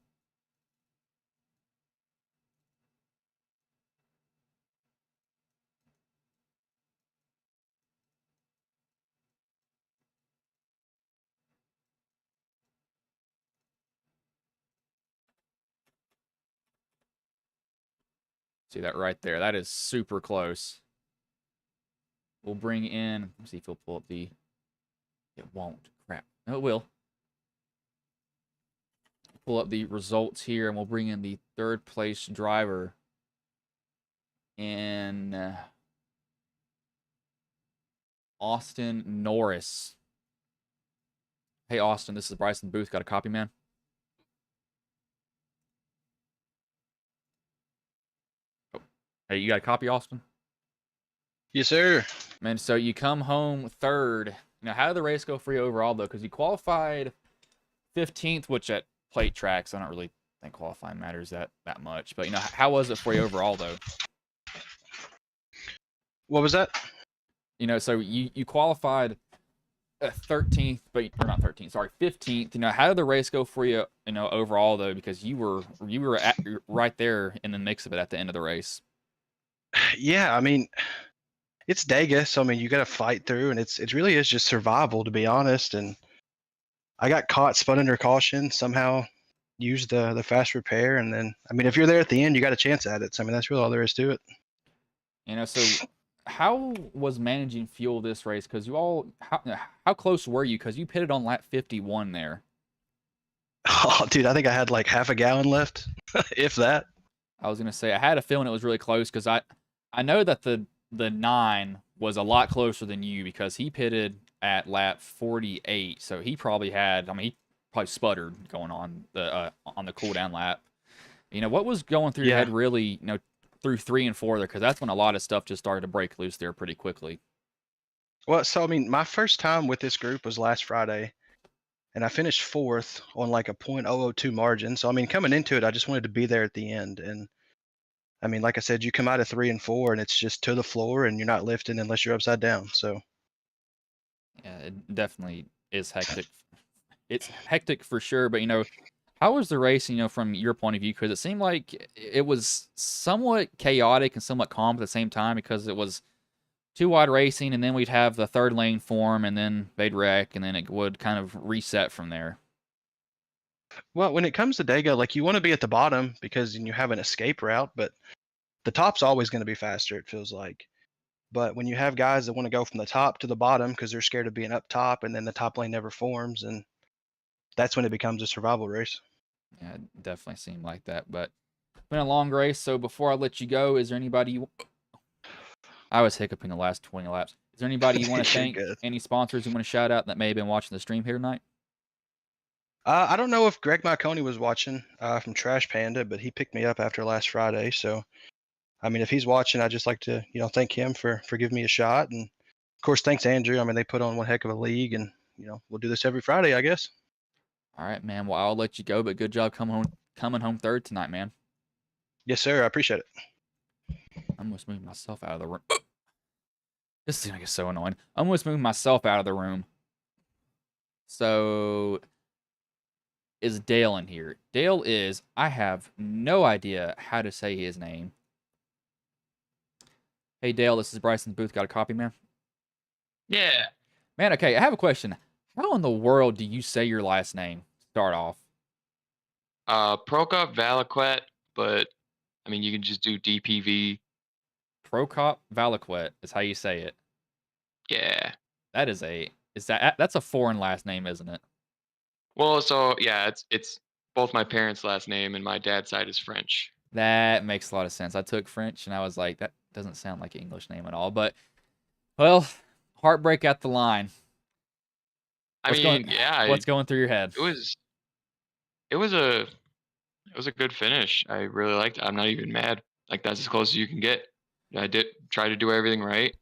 See that right there? That is super close. We'll bring in, let's see if he'll pull up the, it won't, crap. No, it will. Pull up the results here, and we'll bring in the third place driver in Austin Norris. Hey, Austin, this is Bryson Booth. Got a copy, man? Oh. Hey, you got a copy, Austin? Yes, sir. Man, so you come home third. Now, how did the race go for you overall, though? Because you qualified 15th, which at plate tracks, I don't really think qualifying matters that much. But, how was it for you overall, though? What was that? So you qualified 13th, or not 13th, sorry, 15th. How did the race go for you, overall, though? Because you were right there in the mix of it at the end of the race. Yeah, I mean, it's Dega, so I mean, you got to fight through, and it really is just survival, to be honest. And I got caught, spun under caution, somehow used the fast repair, and then I mean, if you're there at the end, you got a chance at it. So I mean, that's really all there is to it. So how was managing fuel this race? Because how close were you? Because you pitted on lap 51 there. Oh, dude, I think I had like half a gallon left, if that. I was gonna say I had a feeling it was really close because I know that the 9 was a lot closer than you because he pitted at lap 48, so he probably had. I mean, he probably sputtered going on the cool down lap. What was going through your head really? Through 3 and 4 there, because that's when a lot of stuff just started to break loose there pretty quickly. Well, so I mean, my first time with this group was last Friday, and I finished 4th on like a .002 margin. So I mean, coming into it, I just wanted to be there at the end. And I mean, like I said, you come out of 3 and 4, and it's just to the floor, and you're not lifting unless you're upside down. So yeah, it definitely is hectic. It's hectic for sure, but how was the race, from your point of view? Because it seemed like it was somewhat chaotic and somewhat calm at the same time because it was two wide racing, and then we'd have the third lane form, and then they'd wreck, and then it would kind of reset from there. Well, when it comes to Dega, like you want to be at the bottom because you have an escape route, but the top's always going to be faster, it feels like. But when you have guys that want to go from the top to the bottom because they're scared of being up top and then the top lane never forms, and that's when it becomes a survival race. Yeah, it definitely seemed like that, but it's been a long race. So before I let you go, is there anybody I was hiccuping the last 20 laps. Is there anybody you want to You're thank? good. Any sponsors you want to shout out that may have been watching the stream here tonight? I don't know if Greg Marconi was watching from Trash Panda, but he picked me up after last Friday. So, I mean, if he's watching, I'd just like to, thank him for giving me a shot. And of course, thanks Andrew. I mean, they put on one heck of a league, and we'll do this every Friday, I guess. All right, man. Well, I'll let you go, but good job coming home third tonight, man. Yes, sir. I appreciate it. I'm almost moving myself out of the room. This thing is so annoying. I'm almost moving myself out of the room. So, is Dale in here? Dale is. I have no idea how to say his name. Hey, Dale, this is Bryson Booth. Got a copy, man? Yeah. Man, okay, I have a question. How in the world do you say your last name? Start off. Prokop Valaquet, but I mean you can just do DPV. Prokop Valaquet is how you say it. Yeah. That's a foreign last name, isn't it? Well, so yeah, it's both my parents' last name and my dad's side is French. That makes a lot of sense. I took French and I was like, that doesn't sound like an English name at all. But well, heartbreak at the line. I mean, yeah, What's going through your head? it was a good finish. I really liked it. I'm not even mad. Like that's as close as you can get. I did try to do everything right.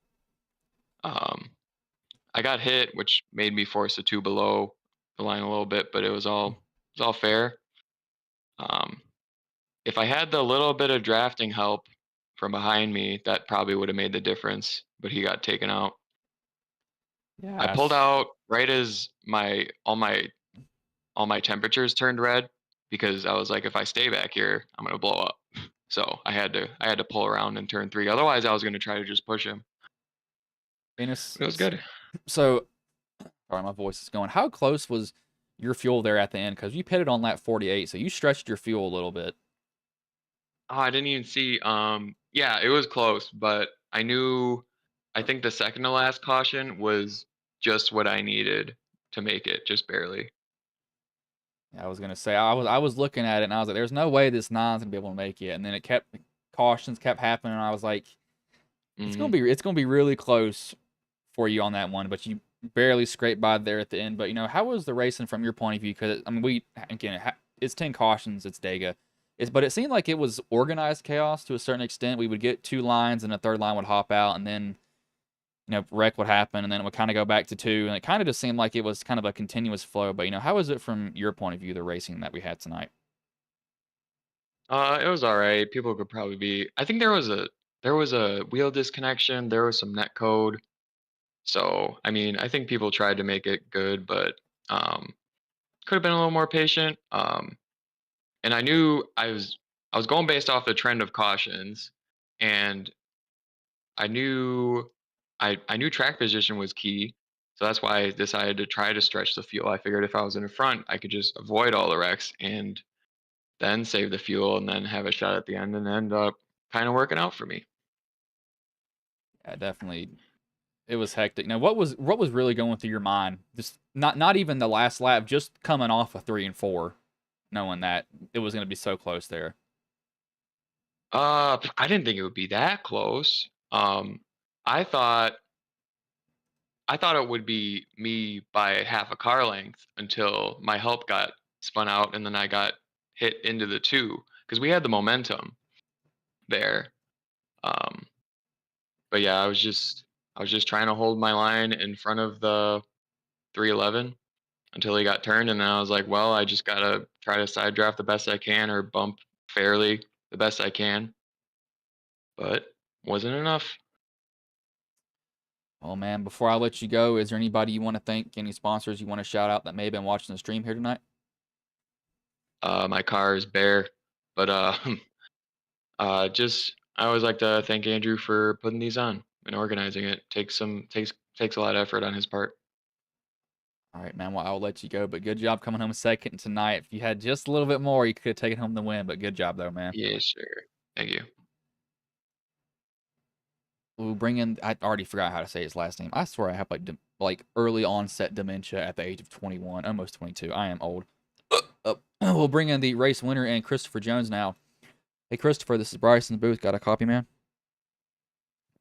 I got hit, which made me force the two below the line a little bit, but it was all fair. If I had the little bit of drafting help from behind me, that probably would have made the difference. But he got taken out. I Yeah. pulled out right as all my temperatures turned red because I was like, if I stay back here, I'm gonna blow up. So I had to pull around in turn 3. Otherwise, I was gonna try to just push him. Venus. It was good. So, sorry, my voice is going. How close was your fuel there at the end? Because you pitted on lap 48, so you stretched your fuel a little bit. Oh, I didn't even see. Yeah, it was close, but I think the second to last caution was just what I needed to make it, just barely. I was gonna say I was looking at it and I was like, there's no way this nine's gonna be able to make it. And then cautions kept happening, and I was like, it's Mhm. gonna be really close for you on that one, but you barely scraped by there at the end. But how was the racing from your point of view? Because I mean, it's 10 cautions, it's Dega. But it seemed like it was organized chaos to a certain extent. We would get two lines and a third line would hop out, and then wreck would happen, and then it would kind of go back to two, and it kind of just seemed like it was kind of a continuous flow. But how was it from your point of view, the racing that we had tonight? It was all right. People could probably be. I think there was a wheel disconnection. There was some net code. So I mean, I think people tried to make it good, but um, could have been a little more patient. And I knew I was going based off the trend of cautions, and I knew I knew track position was key. So that's why I decided to try to stretch the fuel. I figured if I was in the front, I could just avoid all the wrecks and then save the fuel and then have a shot at the end and end up kind of working out for me. Yeah, definitely. It was hectic. Now, what was really going through your mind? Just not even the last lap, just coming off of 3 and 4, knowing that it was going to be so close there. I didn't think it would be that close. I thought it would be me by half a car length until my help got spun out and then I got hit into the two because we had the momentum there. Um, but yeah, I was just trying to hold my line in front of the 311 until he got turned, and then I was like, well, I just gotta try to side draft the best I can or bump fairly the best I can. But wasn't enough. Oh man, before I let you go, is there anybody you want to thank? Any sponsors you want to shout out that may have been watching the stream here tonight? My car is bare, but just I always like to thank Andrew for putting these on. and organizing it takes a lot of effort on his part. All right, man. Well, I'll let you go, but good job coming home second tonight. If you had just a little bit more, you could have taken home the win, but good job, though, man. Yeah, sure. Thank you. We'll bring in, I already forgot how to say his last name. I swear I have like early onset dementia at the age of 21, almost 22. I am old. We'll bring in the race winner and Christopher Jones now. Hey, Christopher, this is Bryce in the booth. Got a copy, man?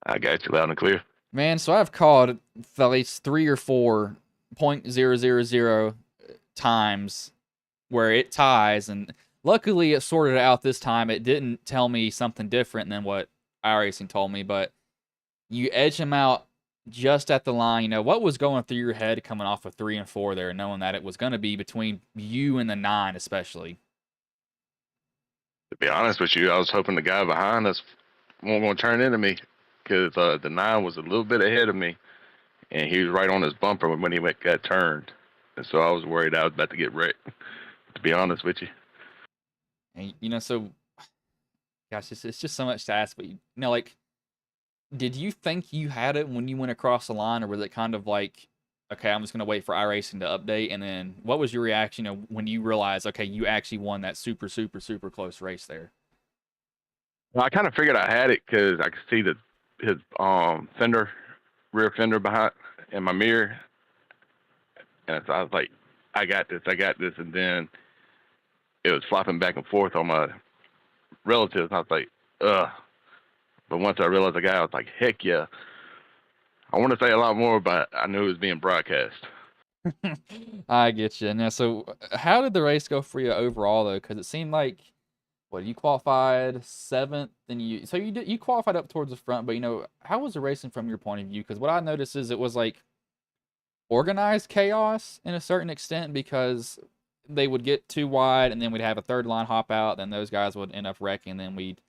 I got you loud and clear. Man, so I've called at least 3 or 4.000 times where it ties, and luckily it sorted it out this time. It didn't tell me something different than what iRacing told me, but you edge him out just at the line. You know, what was going through your head coming off of 3 and 4 there, knowing that it was going to be between you and the 9 especially? To be honest with you, I was hoping the guy behind us wasn't going to turn into me because the 9 was a little bit ahead of me, and he was right on his bumper when he got turned. And so I was worried I was about to get wrecked, to be honest with you. And, you know, so, gosh, it's just so much to ask, but, you know, like, did you think you had it when you went across the line, or was it kind of like, okay, I'm just going to wait for iRacing to update? And then what was your reaction, you know, when you realized, okay, you actually won that super, super, super close race there? Well, I kind of figured I had it because I could see his rear fender behind in my mirror. And so I was like, I got this. And then it was flopping back and forth on my relatives. I was like, ugh. But once I realized the guy, I was like, heck yeah. I want to say a lot more, but I knew it was being broadcast. I get you. Now, so how did the race go for you overall, though? Because it seemed like, what, you qualified 7th, and you qualified up towards the front, but, you know, how was the racing from your point of view? Because what I noticed is it was like organized chaos in a certain extent, because they would get too wide, and then we'd have a third line hop out, then those guys would end up wrecking, and then we'd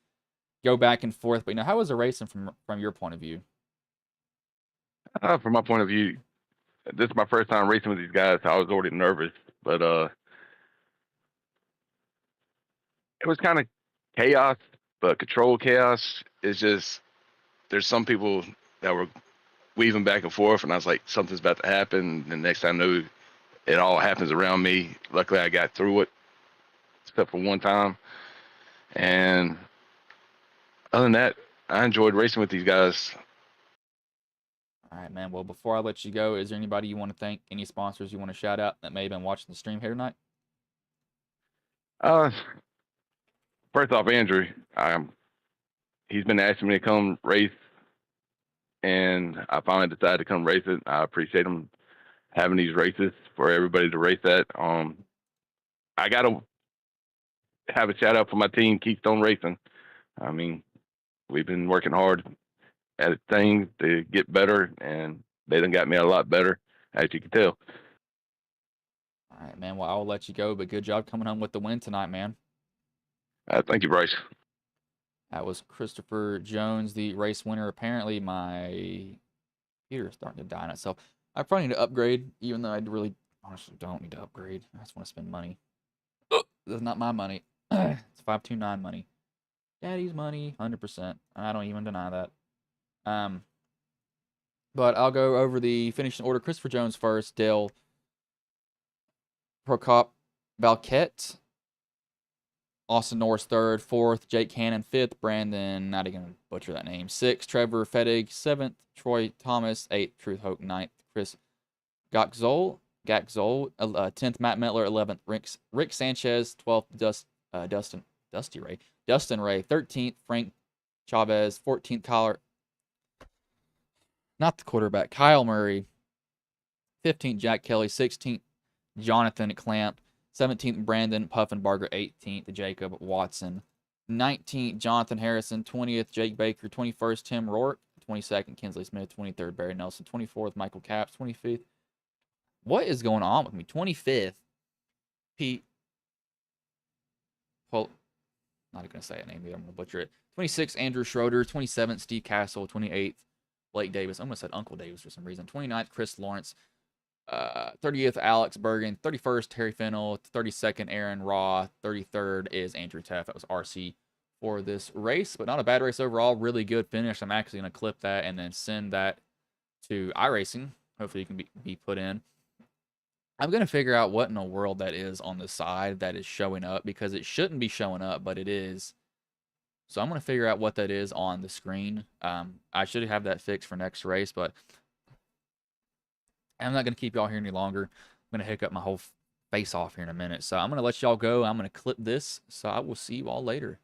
go back and forth. But, you know, how was the racing from your point of view? From my point of view, this is my first time racing with these guys, so I was already nervous. But it was kind of chaos, but controlled chaos. It's just there's some people that were weaving back and forth, and I was like, something's about to happen. And the next thing I knew, it all happens around me. Luckily, I got through it, except for one time. And other than that, I enjoyed racing with these guys. All right, man. Well, before I let you go, is there anybody you want to thank, any sponsors you want to shout out that may have been watching the stream here tonight? Uh, First off, Andrew, he's been asking me to come race, and I finally decided to come race it. I appreciate him having these races for everybody to race at. I gotta have a shout out for my team, Keystone Racing. I mean, we've been working hard at things to get better, and they done got me a lot better, as you can tell. All right, man. Well, I'll let you go, but good job coming home with the win tonight, man. Thank you, Bryce. That was Christopher Jones, the race winner. Apparently, my computer is starting to die on itself. I probably need to upgrade, even though I really honestly don't need to upgrade. I just want to spend money. That's not my money. It's 529 money. Daddy's money, 100%. I don't even deny that. But I'll go over the finishing order. Christopher Jones first, Dale Prokop Balquette, Austin Norris third, fourth, Jake Cannon fifth, Brandon, not even gonna butcher that name, sixth, Trevor Fettig seventh, Troy Thomas eighth, Truth Hope ninth, Chris Gakzol 10th, Matt Metler 11th, Rick Sanchez 12th, Dustin Ray 13th, Frank Chavez 14th, Kyle Murray 15th, Jack Kelly 16th, Jonathan Clamp 17th, Brandon Puffenbarger 18th, Jacob Watson 19th, Jonathan Harrison 20th, Jake Baker 21st, Tim Rourke 22nd, Kinsley Smith 23rd, Barry Nelson 24th, Michael Capps 25th. What is going on with me? 25th, Pete. Well, not going to say a name either. I'm going to butcher it. 26th, Andrew Schroeder. 27th, Steve Castle. 28th, Blake Davis. I almost said Uncle Davis for some reason. 29th, Chris Lawrence. 30th, Alex Bergen. 31st, Terry Fennell. 32nd, Aaron Raw. 33rd is Andrew Teff. That was RC for this race, but not a bad race overall. Really good finish. I'm actually going to clip that and then send that to iRacing. Hopefully, you can be put in. I'm going to figure out what in the world that is on the side that is showing up, because it shouldn't be showing up, but it is. So I'm going to figure out what that is on the screen. I should have that fixed for next race, but I'm not going to keep y'all here any longer. I'm going to hiccup my whole face off here in a minute. So I'm going to let y'all go. I'm going to clip this. So I will see you all later.